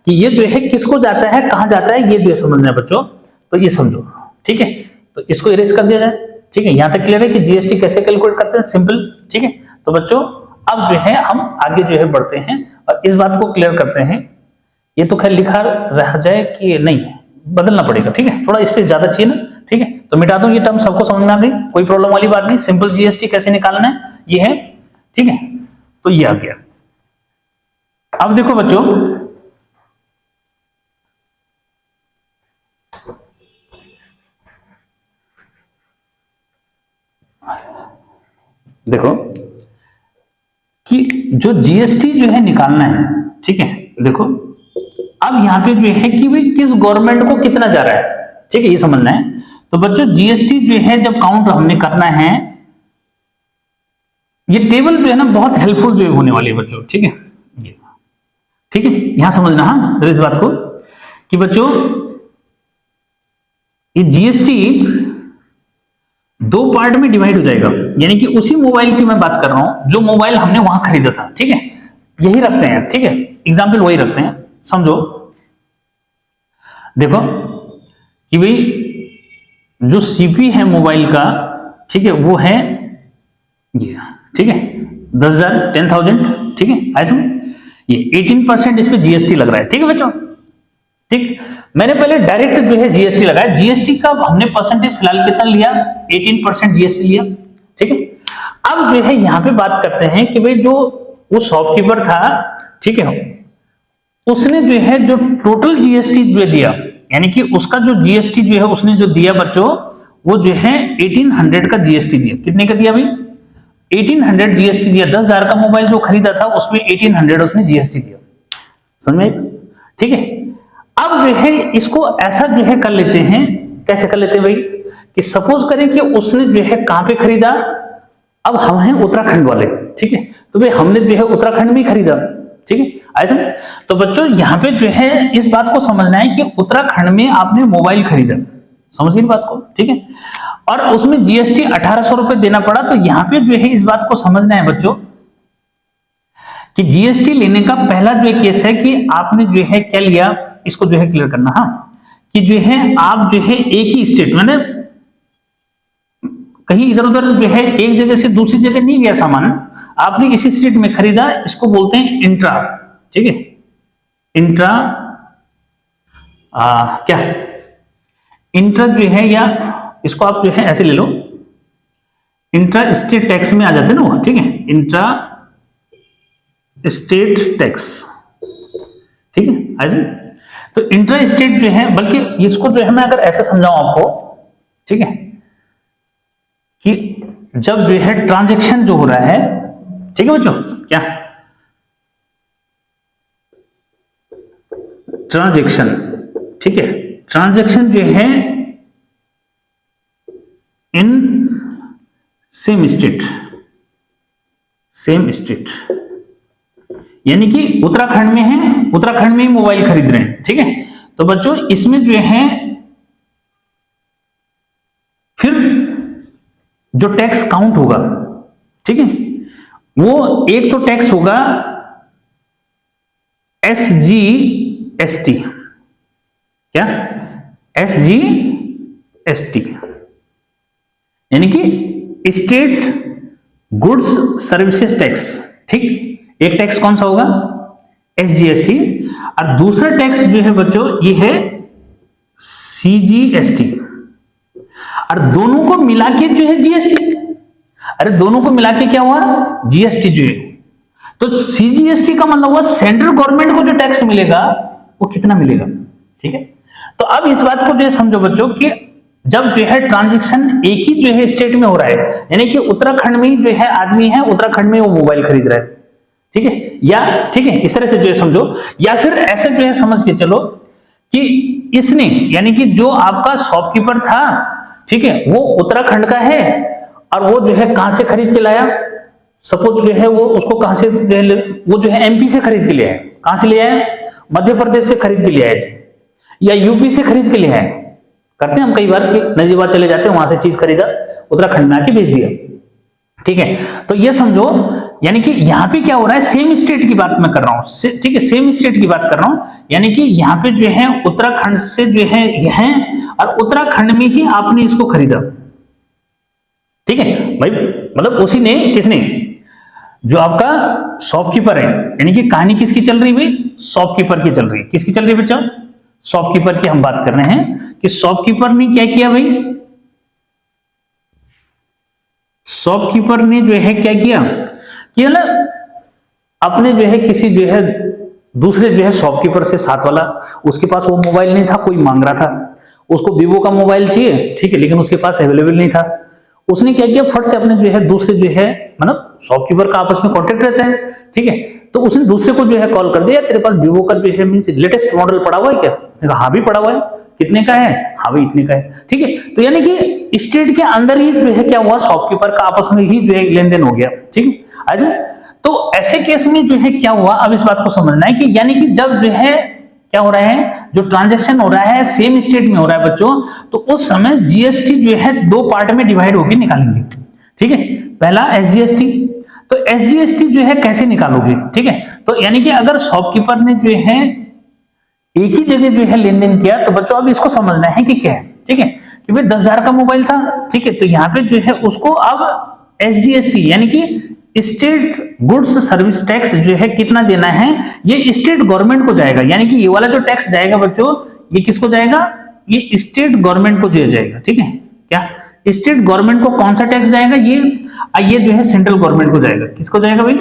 कि ये जो है किसको जाता है, कहां जाता है, ये जो समझना है बच्चों। तो ये समझो, ठीक है। तो इसको इरेज कर दिया जाए, ठीक है। यहां तक क्लियर है कि जीएसटी कैसे कैलकुलेट करते हैं, सिंपल, ठीक है। तो बच्चों अब जो है हम आगे जो है बढ़ते हैं और इस बात को क्लियर करते हैं। ये तो खैर लिखा रह जाए कि नहीं, बदलना पड़ेगा, ठीक है, थोड़ा स्पेस ज्यादा चाहिए ना, ठीक है। तो मिटा दूं, ये टर्म सबको समझ में आ गई, कोई प्रॉब्लम वाली बात नहीं। सिंपल जीएसटी कैसे निकालना है ये है, ठीक है। तो ये आ गया। अब देखो बच्चों, देखो कि जो जीएसटी जो है निकालना है, ठीक है। देखो अब यहां पे जो है कि भाई किस गवर्नमेंट को कितना जा रहा है, ठीक है, ये समझना है। तो बच्चों जीएसटी जो है जब काउंट हमने करना है, ये टेबल जो है ना बहुत हेल्पफुल जो है होने वाली है बच्चों, ठीक है, ये ठीक है। यहां समझना हाँ इस बात को कि बच्चों ये जीएसटी दो पार्ट में डिवाइड हो जाएगा, यानी कि उसी मोबाइल की मैं बात कर रहा हूं जो मोबाइल हमने वहां खरीदा था, ठीक है। यही रखते हैं, ठीक है, एग्जाम्पल वही रखते हैं, समझो। देखो कि भाई जो सीपी है मोबाइल का, ठीक है, वो है ये, ठीक है, 10,000 10,000, ठीक है। ऐसा ये 18% इस पे जीएसटी लग रहा है, ठीक है बच्चों, ठीक। मैंने पहले डायरेक्ट जो है जीएसटी लगाया, जीएसटी का हमने परसेंटेज फिलहाल कितना लिया, 18% जीएसटी लिया, ठीक है। अब जो है यहां पे बात करते हैं कि भाई जो वो शॉपकीपर था, ठीक है, उसने जो है जो टोटल जीएसटी जो दिया, यानी कि उसका जो जीएसटी जो है उसने जो दिया बच्चों, वो जो है 1800 का जीएसटी दिया। कितने का दिया भाई, 1800 जीएसटी दिया। 10,000 का मोबाइल जो खरीदा था उसमें 1800 उसने जीएसटी दिया, समझ में, ठीक है। अब जो है इसको ऐसा जो है कर लेते हैं, कैसे कर लेते हैं भाई, कि सपोज करें कि उसने जो है कहां पे खरीदा, अब हम हैं उत्तराखंड वाले, ठीक है, तो भाई हमने जो है उत्तराखंड में खरीदा, ठीक है, ऐसा। तो बच्चों यहां पे जो है इस बात को समझना है कि उत्तराखंड में आपने मोबाइल खरीदा, समझिए बात को, ठीक है, और उसमें जीएसटी 1800 रुपए देना पड़ा। तो यहां पे जो है इस बात को समझना है बच्चों कि जीएसटी लेने का पहला जो केस है कि आपने जो है क्या लिया, इसको जो है क्लियर करना, हाँ, कि जो है आप जो है एक ही स्टेट में, कहीं इधर उधर जो है एक जगह से दूसरी जगह नहीं गया सामान, आपने इसी स्टेट में खरीदा, इसको बोलते हैं इंट्रा, ठीक है, इंट्रा क्या इंट्रा जो है, या इसको आप जो है ऐसे ले लो, इंट्रा स्टेट टैक्स में आ जाते हैं ना, ठीक है, इंट्रा स्टेट टैक्स, ठीक है, ऐसे। तो इंट्रा स्टेट जो है, बल्कि इसको जो है मैं अगर ऐसे समझाऊं आपको, ठीक है, कि जब जो है ट्रांजैक्शन जो हो रहा है, ठीक है बच्चों, क्या ट्रांजैक्शन, ठीक है, ट्रांजैक्शन जो है इन सेम स्टेट, यानी कि उत्तराखंड में है, उत्तराखंड में ही मोबाइल खरीद रहे हैं, ठीक है। तो बच्चों इसमें जो है फिर जो टैक्स काउंट होगा, ठीक है, वो एक तो टैक्स होगा SGST, क्या SGST, यानी कि स्टेट गुड्स सर्विसेज टैक्स, ठीक। एक टैक्स कौन सा होगा, SGST, और दूसरा टैक्स जो है बच्चों ये है CGST, और दोनों को मिला के जो है जीएसटी, अरे दोनों को मिला के क्या हुआ, जीएसटी जो है। तो सीजीएसटी का मतलब हुआ सेंट्रल गवर्नमेंट को जो टैक्स मिलेगा वो कितना मिलेगा, ठीक है। तो अब इस बात को जो है समझो बच्चों कि जब जो है ट्रांजैक्शन एक ही जो है स्टेट में हो रहा है, यानी कि उत्तराखंड में जो है आदमी है, उत्तराखंड में वो मोबाइल खरीद रहा है, ठीक है, या ठीक है इस तरह से जो है समझो, या फिर ऐसे जो है समझ के चलो कि इसने, यानी कि जो आपका शॉपकीपर था, ठीक है, वो उत्तराखंड का है और वो जो है कहां से खरीद के लाया, सपोज जो है वो उसको कहां से वो जो है एमपी से खरीद के लिया है, कहां से लिया है, मध्य प्रदेश से खरीद के लिया है, या यूपी से खरीद के लिया है, करते हैं हम कई बार कि नजीबाद चले जाते हैं, वहां से चीज खरीदा, उत्तराखंड में आके भेज दिया। ठीक है, तो ये समझो यानी कि यहाँ पे क्या हो रहा है, सेम स्टेट की बात मैं कर रहा हूँ, ठीक है, सेम स्टेट की बात कर रहा हूँ, यानी कि यहाँ पे जो है उत्तराखंड से जो है यह है, और उत्तराखंड में ही आपने इसको खरीदा। ठीक है भाई, मतलब उसी ने, किसने, जो आपका शॉपकीपर है, यानी कि कहानी किसकी चल रही भाई, शॉपकीपर की चल रही है। किसकी चल रही है बच्चों, शॉपकीपर की हम बात कर रहे हैं कि शॉपकीपर ने क्या किया भाई, शॉपकीपर ने जो है क्या किया कि ना अपने जो है किसी जो है दूसरे जो है शॉपकीपर से साथ वाला, उसके पास वो मोबाइल नहीं था, कोई मांग रहा था, उसको वीवो का मोबाइल चाहिए, ठीक है, लेकिन उसके पास अवेलेबल नहीं था। उसने क्या किया, फट से अपने जो है दूसरे जो है, मतलब शॉपकीपर का आपस में कॉन्टेक्ट रहता है, ठीक है, तो उसने दूसरे को जो है कॉल कर दिया, तेरे पास वीवो का जो है मींस लेटेस्ट मॉडल पड़ा हुआ है क्या? कहा हाँ भी पड़ा हुआ है। कितने का है? हाँ भाई इतने का है। ठीक है, तो यानी कि स्टेट के अंदर ही जो है क्या हुआ, शॉपकीपर का आपस में ही जो है लेन देन हो गया। ठीक है, आज तो ऐसे केस में जो है क्या हुआ, अब इस बात को समझना है कि यानी कि जब जो है क्या हो रहा है, जो ट्रांजैक्शन हो रहा है सेम स्टेट में हो रहा है बच्चों, तो उस समय जीएसटी जो है दो पार्ट में डिवाइड होकर निकालेंगे। ठीक है, पहला एसजीएसटी, तो एसजीएसटी जो है कैसे निकालोगे? ठीक है, तो यानी कि अगर शॉपकीपर ने जो है एक ही जगह जो है लेन देन किया, तो बच्चों अब इसको समझना है कि क्या है। ठीक है, कि भाई 10,000 का मोबाइल था, ठीक है, तो यहाँ पे जो है उसको अब एसजीएसटी यानी कि स्टेट गुड्स सर्विस टैक्स जो है कितना देना है, ये स्टेट गवर्नमेंट को जाएगा। यानी कि ये वाला जो टैक्स जाएगा बच्चों, ये किसको जाएगा? ये स्टेट गवर्नमेंट को दिया जाएगा। ठीक है, क्या स्टेट गवर्नमेंट को कौन सा टैक्स जाएगा? ये जो है सेंट्रल गवर्नमेंट को जाएगा। किसको जाएगा भाई?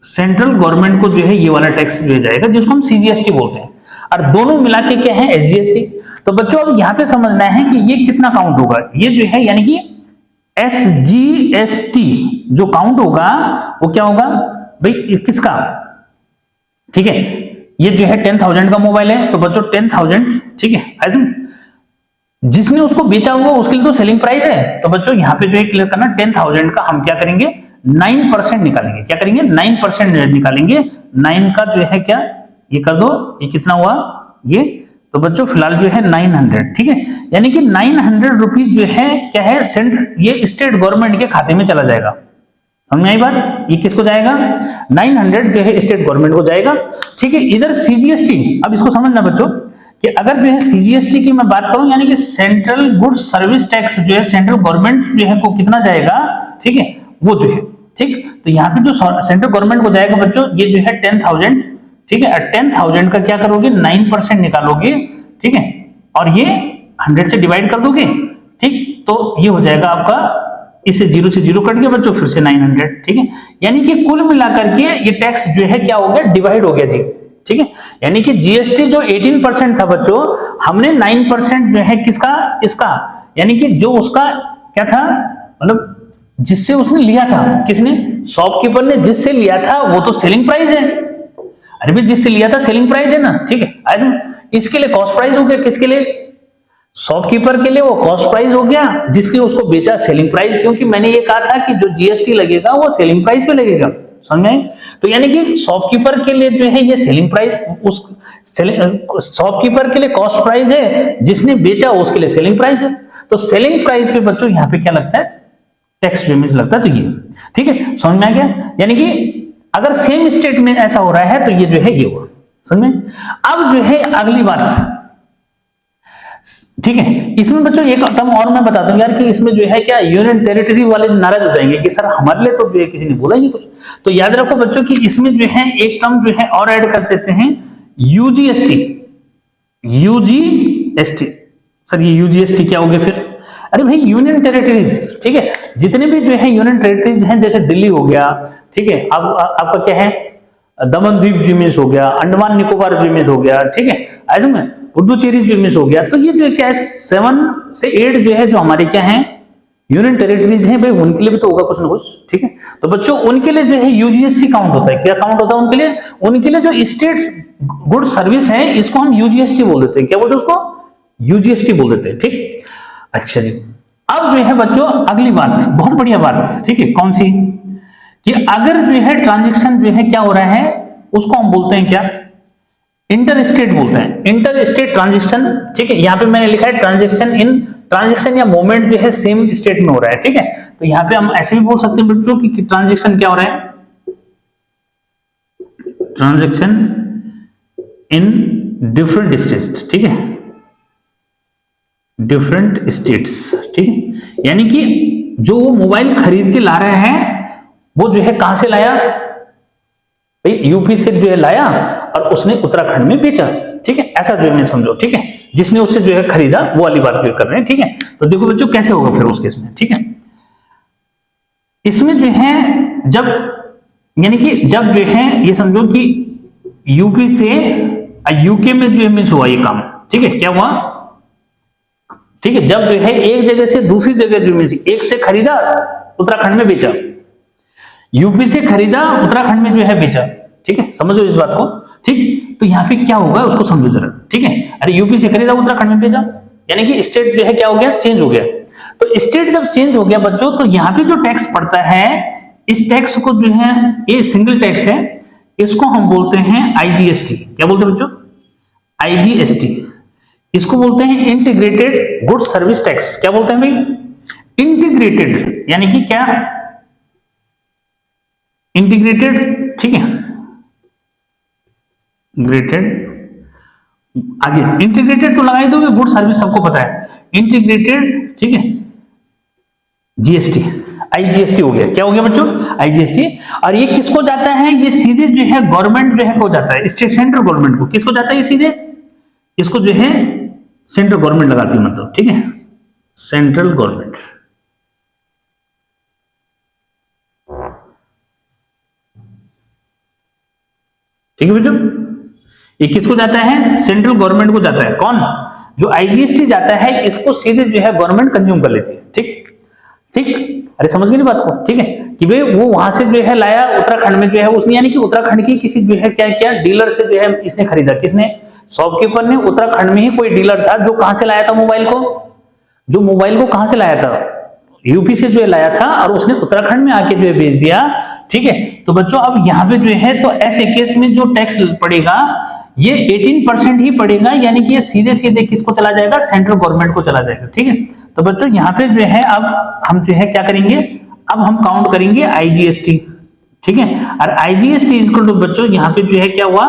सेंट्रल गवर्नमेंट को जो है ये वाला टैक्स दिया जाएगा, जिसको हम सीजीएसटी बोलते हैं, और दोनों मिला के क्या है? एसजीएसटी। तो बच्चों अब यहाँ पे समझना है कि ये कितना काउंट होगा, ये जो है यानी कि एसजीएसटी जो काउंट होगा वो क्या होगा भाई, किसका? ठीक है, ये जो है 10,000 का मोबाइल है, तो बच्चों 10,000, ठीक है, ऐसे जिसने उसको बेचा होगा उसके लिए तो सेलिंग प्राइस है। तो बच्चों यहाँ पे जो है क्लियर करना, 10,000 का हम क्या करेंगे? 9% निकालेंगे। क्या करेंगे? 9% निकालेंगे। 9 का जो है क्या, ये कर दो, ये कितना हुआ ये, तो बच्चों फिलहाल जो है 900। ठीक है, यानी कि 900 रुपीज जो है क्या है, ये स्टेट गवर्नमेंट के खाते में चला जाएगा। समझ में आई बात? ये किसको जाएगा? 900 जो है स्टेट गवर्नमेंट को जाएगा। ठीक है, इधर सीजीएसटी, अब इसको समझना बच्चों कि अगर जो है सीजीएसटी की मैं बात करूं, यानी कि सेंट्रल गुड्स सर्विस टैक्स जो है सेंट्रल गवर्नमेंट जो है को कितना जाएगा? ठीक है, वो जो है, ठीक, तो यहाँ पे जो सेंट्रल गवर्नमेंट को जाएगा बच्चों, ये जो है 10,000। ठीक है, 10,000 का क्या करोगे? 9% निकालोगे। ठीक है, और ये 100 से डिवाइड कर दोगे। ठीक, तो ये हो जाएगा आपका, इससे 0 से 0 कट गया बच्चों, फिर से 900। ठीक है, यानी कि कुल मिलाकर के ये टैक्स जो है क्या हो गया? डिवाइड हो गया जी। ठीक है, यानी कि जीएसटी जो 18% था बच्चों, हमने 9% जो है किसका? इसका, यानी कि जो उसका क्या था, मतलब जिससे उसने लिया था, किसने? शॉपकीपर ने जिससे लिया था वो तो सेलिंग प्राइस है। अरे भाई जिससे लिया था सेलिंग प्राइस है ना। ठीक है, आज इसके लिए कॉस्ट प्राइस हो गया। किसके लिए? शॉपकीपर के लिए वो कॉस्ट प्राइस हो गया, जिसके उसको बेचा सेलिंग प्राइस, क्योंकि मैंने ये कहा था कि जो जीएसटी लगेगा वो सेलिंग प्राइस पे लगेगा। समझ में? तो यानी कि शॉपकीपर के लिए जो है ये सेलिंग प्राइस, उस शॉपकीपर के लिए कॉस्ट प्राइस है, जिसने बेचा उसके लिए सेलिंग प्राइस है। तो सेलिंग प्राइस पे बच्चों यहाँ पे क्या लगता है? टैक्स पेमेंट लगता है। तो ये ठीक है, समझ में आ गया? यानी कि अगर सेम स्टेट में ऐसा हो रहा है तो ये जो है ये हुआ। समझ में? अब जो है अगली बात, ठीक है, इसमें बच्चों एक टर्म और मैं बता दूं यार कि इसमें जो है क्या, यूनियन टेरिटरी वाले नाराज हो जाएंगे कि सर हमारे लिए तो जो है किसी ने बोला ही नहीं कुछ। तो याद रखो बच्चों कि इसमें जो है एक टर्म जो है और ऐड कर देते हैं, यूजीएसटी। यूजीएसटी, सर ये यूजीएसटी क्या हो गया फिर? अरे भाई यूनियन टेरिटरीज, ठीक है, जितने भी जो है यूनियन टेरिटरीज हैं, जैसे दिल्ली हो गया, ठीक है, अब आपका क्या है, दमन द्वीप जिम्मेस हो गया, अंडमान निकोबार जिम्मेस हो गया, ठीक है, ऐसे में पुडुचेरी जिम्मेस हो गया। तो ये जो क्या है 7 से 8 जो है जो हमारे क्या है यूनियन टेरिटरीज हैं, भाई उनके लिए भी तो होगा कुछ ना कुछ। ठीक है, तो बच्चों उनके लिए जो है यूजीएसटी काउंट होता है। क्या काउंट होता है उनके लिए? उनके लिए जो स्टेट गुड सर्विस है इसको हम यूजीएसटी बोल देते हैं। क्या बोलते हैं उसको? यूजीएसटी बोल देते हैं। ठीक, अच्छा जी, अब जो है बच्चों अगली बात, बहुत बढ़िया बात, ठीक है, कौन सी? कि अगर जो है ट्रांजैक्शन जो है क्या हो रहा है, उसको हम बोलते हैं क्या? इंटर स्टेट बोलते हैं, इंटर स्टेट ट्रांजेक्शन, ठीक है। यहाँ पे मैंने लिखा है ट्रांजेक्शन या मूवमेंट जो है सेम स्टेट में हो रहा है, ठीक है। तो यहाँ पे हम ऐसे भी बोल सकते हैं बच्चों कि ट्रांजेक्शन क्या हो रहा है, ट्रांजेक्शन इन डिफरेंट स्टेट्स, ठीक है, डिफरेंट स्टेट्स, ठीक है। यानी कि जो वो मोबाइल खरीद के ला रहे हैं वो जो है कहां से लाया भाई, यूपी से जो है लाया और उसने उत्तराखंड में बेचा, ठीक है, ऐसा जो है समझो, ठीक है। जिसने उससे जो है खरीदा वो वाली बात जो कर रहे हैं, ठीक है। तो देखो बच्चों कैसे होगा फिर उस केस में, ठीक है। इसमें जो है जब, यानी कि जब जो है ये समझो कि यूपी से यूके में जो है हुआ ये काम, ठीक है, क्या हुआ, ठीक है। जब जो है एक जगह से दूसरी जगह जो है एक से खरीदा उत्तराखंड में बेचा, यूपी से खरीदा उत्तराखंड में जो है बेचा, ठीक है, समझो इस बात को, ठीक। तो यहाँ पे क्या होगा उसको समझो जरा, ठीक है। अरे यूपी से खरीदा उत्तराखंड में बेचा, यानी कि स्टेट जो है क्या हो गया, चेंज हो गया। तो स्टेट जब चेंज हो गया बच्चों, तो यहाँ पे जो टैक्स पड़ता है, इस टैक्स को जो है, ये सिंगल टैक्स है, इसको हम बोलते हैं आईजीएसटी। क्या बोलते हैं बच्चों, आईजीएसटी। इसको बोलते हैं इंटीग्रेटेड गुड्स सर्विस टैक्स। क्या बोलते हैं भाई, इंटीग्रेटेड, यानी कि क्या, इंटीग्रेटेड, ठीक है, ग्रेटेड, आगे इंटीग्रेटेड तो लगा ही दोगे, गुड सर्विस सबको पता है, इंटीग्रेटेड, ठीक है, जीएसटी, आईजीएसटी हो गया। क्या हो गया बच्चों, आईजीएसटी। और ये किसको जाता है, ये सीधे जो है गवर्नमेंट जो है को जाता है, स्टेट सेंट्रल गवर्नमेंट को। किसको जाता है ये सीधे, इसको जो है सेंट्रल गवर्नमेंट लगाती है, मतलब, ठीक है, सेंट्रल गवर्नमेंट, ठीक है बेटो। ये किसको जाता है, सेंट्रल गवर्नमेंट को जाता है। कौन, जो आईजीएसटी जाता है इसको सीधे जो है गवर्नमेंट कंज्यूम कर लेती है, ठीक ठीक। अरे समझ गए बात को, ठीक है, कि भाई वो वहां से जो है लाया उत्तराखंड में जो है उसने, यानी कि उत्तराखंड की किसी जो है क्या क्या डीलर से जो है इसने खरीदा, किसने, शॉपकीपर ने। उत्तराखंड में ही कोई डीलर था जो कहां से लाया था मोबाइल को, जो मोबाइल को कहां से लाया था, यूपी से जो है लाया था, और उसने उत्तराखंड में आके जो है बेच दिया, ठीक है। तो बच्चों अब यहाँ पे जो है, तो ऐसे केस में जो टैक्स पड़ेगा ये 18% ही पड़ेगा, यानी कि ये सीधे सीधे किसको चला जाएगा, सेंट्रल गवर्नमेंट को चला जाएगा, ठीक है। तो बच्चों यहाँ पे जो है अब हम जो है क्या करेंगे, अब हम काउंट करेंगे आईजीएसटी, ठीक है। और आईजीएसटी इक्वल टू बच्चों यहाँ पे जो है क्या हुआ,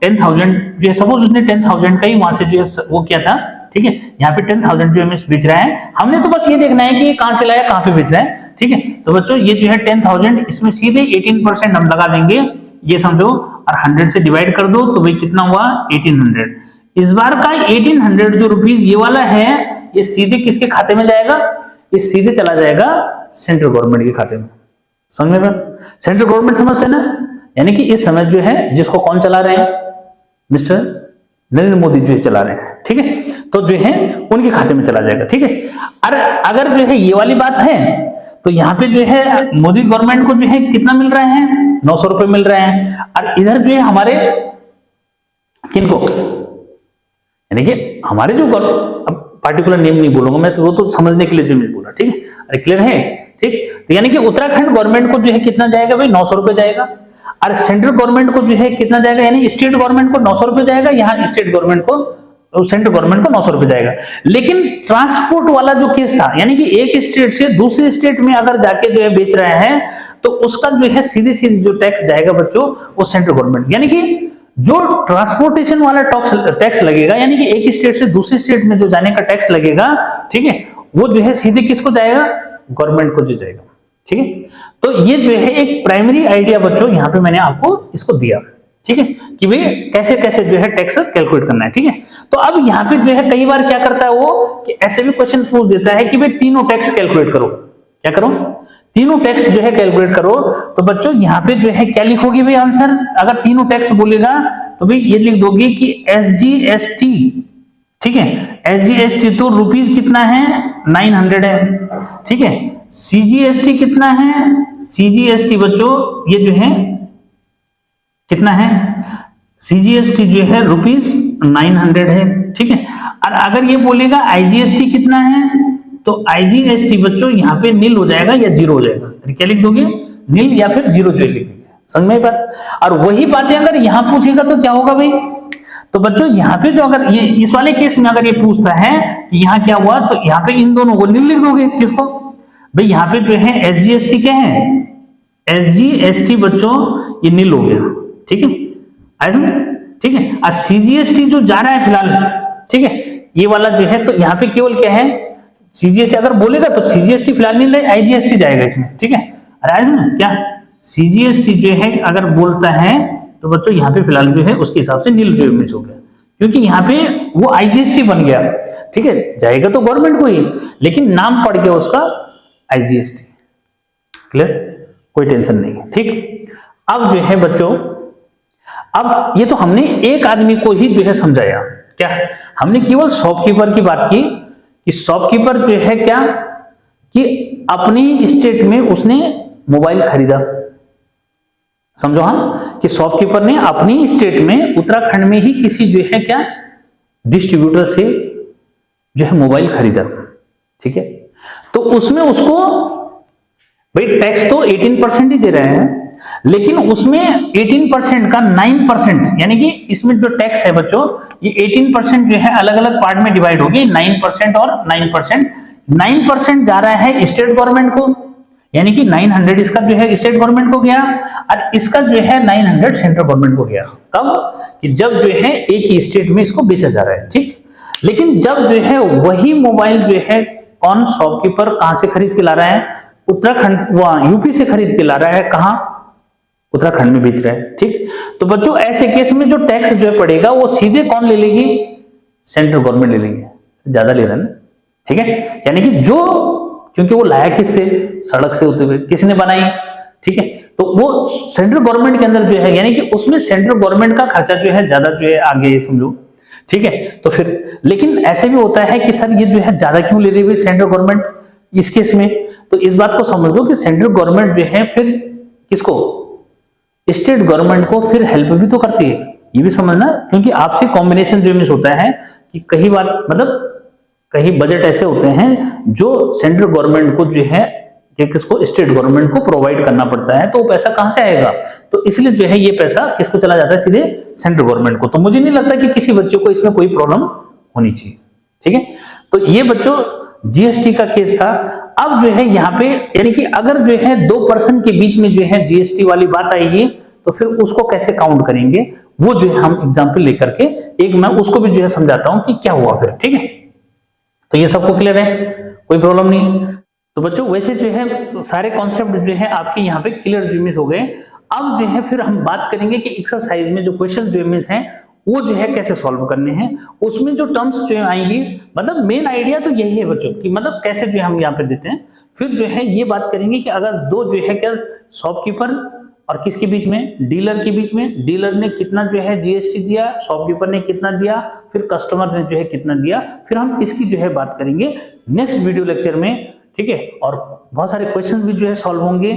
10,000 जो है, सपोज उसने 10,000 का ही वहां से जो है वो किया था, ठीक है। यहाँ पे 10,000 जो है बेच रहा है, हमने तो बस ये देखना है कि ये कहां से लाया, कहां पे बेच रहा है, ठीक है। तो बच्चों ये जो है 10,000, इसमें सीधे 18% हम लगा देंगे, ये समझो, और 100 से डिवाइड कर दो, तो भाई कितना हुआ, 1800। इस बार का 1800 जो रुपीस ये वाला है, ये सीधे किसके खाते में जाएगा, ये सीधे चला जाएगा सेंट्रल गवर्नमेंट के खाते में। समझ में, सेंट्रल गवर्नमेंट समझते हैं ना, यानी कि इस समय जो है जिसको कौन चला रहे हैं, मिस्टर नरेंद्र मोदी जो है चला रहे हैं, ठीक है। तो जो है उनके खाते में चला जाएगा, ठीक है। अगर जो है ये वाली बात है, तो यहाँ पे जो है मोदी गवर्नमेंट को जो है कितना मिल रहा है, 900 रुपए मिल रहे हैं। और इधर जो है हमारे किनको, यानी कि हमारे जो, अब पार्टिकुलर नेम नहीं बोलूंगा मैं, तो वो तो समझने के लिए जो मैं बोला, ठीक है। अरे क्लियर है, ठीक। तो यानी कि उत्तराखंड गवर्नमेंट को जो है कितना जाएगा भाई, 900 रुपए जाएगा। और सेंट्रल गवर्नमेंट को जो है कितना जाएगा, यानी स्टेट गवर्नमेंट को 900 रुपए जाएगा, यहाँ स्टेट गवर्नमेंट को, सेंट्रल गवर्नमेंट को 900 रुपए जाएगा। लेकिन ट्रांसपोर्ट वाला जो केस था, यानी कि एक स्टेट से दूसरे स्टेट में अगर जाके जो है बेच रहे हैं, तो उसका जो है सीधे सीधे जो टैक्स जाएगा बच्चों, वो सेंट्रल गवर्नमेंट, यानी कि जो ट्रांसपोर्टेशन वाला टैक्स लगेगा, यानी कि एक स्टेट से दूसरे स्टेट में जो जाने का टैक्स लगेगा, ठीक है, वो जो है सीधे किसको जाएगा, गवर्नमेंट को जो जाएगा, ठीक है। तो ये जो है एक प्राइमरी आइडिया बच्चों यहाँ पे मैंने आपको इसको दिया, ठीक है, कि भाई कैसे कैसे जो है टैक्स कैलकुलेट करना है, ठीक है। तो अब यहाँ पे जो है कई बार क्या करता है वो, कि ऐसे भी क्वेश्चन पूछ देता है कि भाई तीनों टैक्स कैलकुलेट करो। क्या करो, तीनों टैक्स जो है कैलकुलेट करो। तो बच्चों यहाँ पे जो है क्या लिखोगे भाई आंसर, अगर तीनों टैक्स बोलेगा तो भाई ये लिख दोगे कि SGST, ठीक है, SGST तो रुपीज कितना है, 900 है, ठीक है। CGST कितना है, CGST बच्चों ये जो है कितना है, CGST जो है रुपीज 900 है, ठीक है। और अगर ये बोलेगा IGST कितना है, तो IGST बच्चों यहाँ पे नील हो जाएगा या जीरो हो जाएगा, तो क्या लिख दोगे, नील या फिर जीरो जो लिख दोगे, समझ में बात। और वही बातें अगर यहाँ पूछेगा तो क्या होगा भाई, तो बच्चों यहाँ पे जो अगर ये इस वाले केस में अगर ये पूछता है कि यहाँ क्या हुआ, तो यहाँ पे इन दोनों को नील लिख दोगे। किसको भाई, यहाँ पे जो है SGST क्या है, SGST बच्चों ये नील हो गया, ठीक है, आया समझ, ठीक है। और CGST जो जा रहा है फिलहाल, ठीक है, ये वाला जो है, तो यहाँ पे केवल क्या है, CGST अगर बोलेगा तो CGST फिलहाल नहीं ले, IGST जाएगा इसमें, ठीक है। अरे आया समझ क्या, CGST जो है अगर बोलता है तो बच्चों यहाँ पे फिलहाल जो है उसके हिसाब से नील जो इमेज हो गया, क्योंकि यहाँ पे वो IGST बन गया, ठीक है, जाएगा तो गवर्नमेंट को ही, लेकिन नाम पड़ गया उसका IGST। क्लियर, कोई टेंशन नहीं है, ठीक। अब जो है बच्चों, अब ये तो हमने एक आदमी को ही जो है समझाया, क्या हमने केवल शॉपकीपर की बात की कि शॉपकीपर जो है क्या कि अपनी स्टेट में उसने मोबाइल खरीदा, समझो हम, कि शॉपकीपर ने अपनी स्टेट में उत्तराखंड में ही किसी जो है क्या डिस्ट्रीब्यूटर से जो है मोबाइल खरीदा, ठीक है। तो उसमें उसको भाई टैक्स तो 18% ही दे रहे हैं, लेकिन उसमें 18% का 9%, यानी कि इसमें जो टैक्स है बच्चों, ये 18% जो है अलग अलग पार्ट में डिवाइड होगी, 9% और 9%। 9% जा रहा है स्टेट गवर्नमेंट को, यानी कि 900 इसका जो है स्टेट गवर्नमेंट को गया, और इसका जो है 900 सेंट्रल गवर्नमेंट को गया। कब, कि जब जो है एक ही स्टेट में इसको बेचा जा रहा है, ठीक। लेकिन जब जो है वही मोबाइल जो है कौन शॉपकीपर कहां से खरीद के ला रहा है, उत्तराखंड यूपी से खरीद के ला रहा है, कहां, उत्तराखंड में बेच रहा है, ठीक। तो बच्चों ऐसे केस में जो टैक्स जो है पड़ेगा वो सीधे कौन ले लेगी, सेंट्रल गवर्नमेंट ले लेगी, ज्यादा ले रहा है ना, ठीक है। यानी कि जो, क्योंकि वो लाया किससे, सड़क से होते हुए, किसने बनाई, ठीक है, तो वो सेंट्रल गवर्नमेंट के अंदर जो है, यानी कि उसमें सेंट्रल गवर्नमेंट का खर्चा जो है ज्यादा जो है आगे समझो, ठीक है। तो फिर लेकिन ऐसे भी होता है कि सर ये जो है ज्यादा क्यों ले रही है सेंट्रल गवर्नमेंट इस केस में, तो इस बात को समझ लो कि सेंट्रल गवर्नमेंट जो है फिर किसको, स्टेट गवर्नमेंट को फिर हेल्प भी तो करती है, ये भी समझना, क्योंकि आपसे कॉम्बिनेशन जो मिस होता है कि कई बार मतलब कई बजट ऐसे होते हैं जो सेंट्रल गवर्नमेंट को जो है किसको, स्टेट गवर्नमेंट को प्रोवाइड करना पड़ता है, तो वो पैसा कहां से आएगा, तो इसलिए जो है ये पैसा किसको चला जाता है, सीधे सेंट्रल गवर्नमेंट को। तो मुझे नहीं लगता कि किसी बच्चे को इसमें कोई प्रॉब्लम होनी चाहिए, ठीक है। तो ये बच्चों GST का केस था। अब जो है यहाँ पे, यानी कि अगर जो है 2 पर्सन के बीच में जो है GST वाली बात आएगी, तो फिर उसको कैसे काउंट करेंगे, वो जो है हम एग्जाम्पल लेकर के एक मैं उसको भी जो है समझाता हूं कि क्या हुआ फिर, ठीक है। तो ये सबको क्लियर है, कोई प्रॉब्लम नहीं। तो बच्चों वैसे जो है सारे कॉन्सेप्ट जो है आपके यहाँ पे क्लियर जिमिस हो गए। अब जो है फिर हम बात करेंगे कि एक्सरसाइज में जो क्वेश्चन जिमिस हैं वो जो है कैसे सॉल्व करने हैं, उसमें जो टर्म्स जो आएंगी, मतलब मेन आइडिया तो यही है बच्चों कि मतलब कैसे जो हम यहाँ पे देते हैं। फिर जो है ये बात करेंगे कि अगर दो जो है क्या शॉपकीपर और किसके बीच में, डीलर के बीच में, डीलर ने कितना जो है GST दिया, शॉपकीपर ने कितना दिया, फिर कस्टमर ने जो है कितना दिया, फिर हम इसकी जो है बात करेंगे नेक्स्ट वीडियो लेक्चर में, ठीक है। और बहुत सारे क्वेश्चन भी जो है सॉल्व होंगे।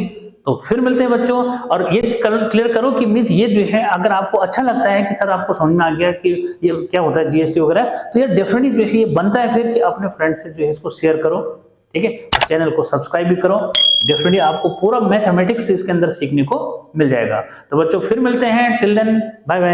तो फिर मिलते हैं बच्चों। और ये क्लियर करो कि मीन्स ये जो है अगर आपको अच्छा लगता है कि सर आपको समझ में आ गया कि ये क्या होता है GST वगैरह, तो ये डेफिनेटली जो है ये बनता है फिर कि अपने फ्रेंड से जो है इसको शेयर करो, ठीक है। चैनल को सब्सक्राइब भी करो, डेफिनेटली आपको पूरा मैथमेटिक्स इसके अंदर सीखने को मिल जाएगा। तो बच्चों फिर मिलते हैं, टिल देन बाय बाय।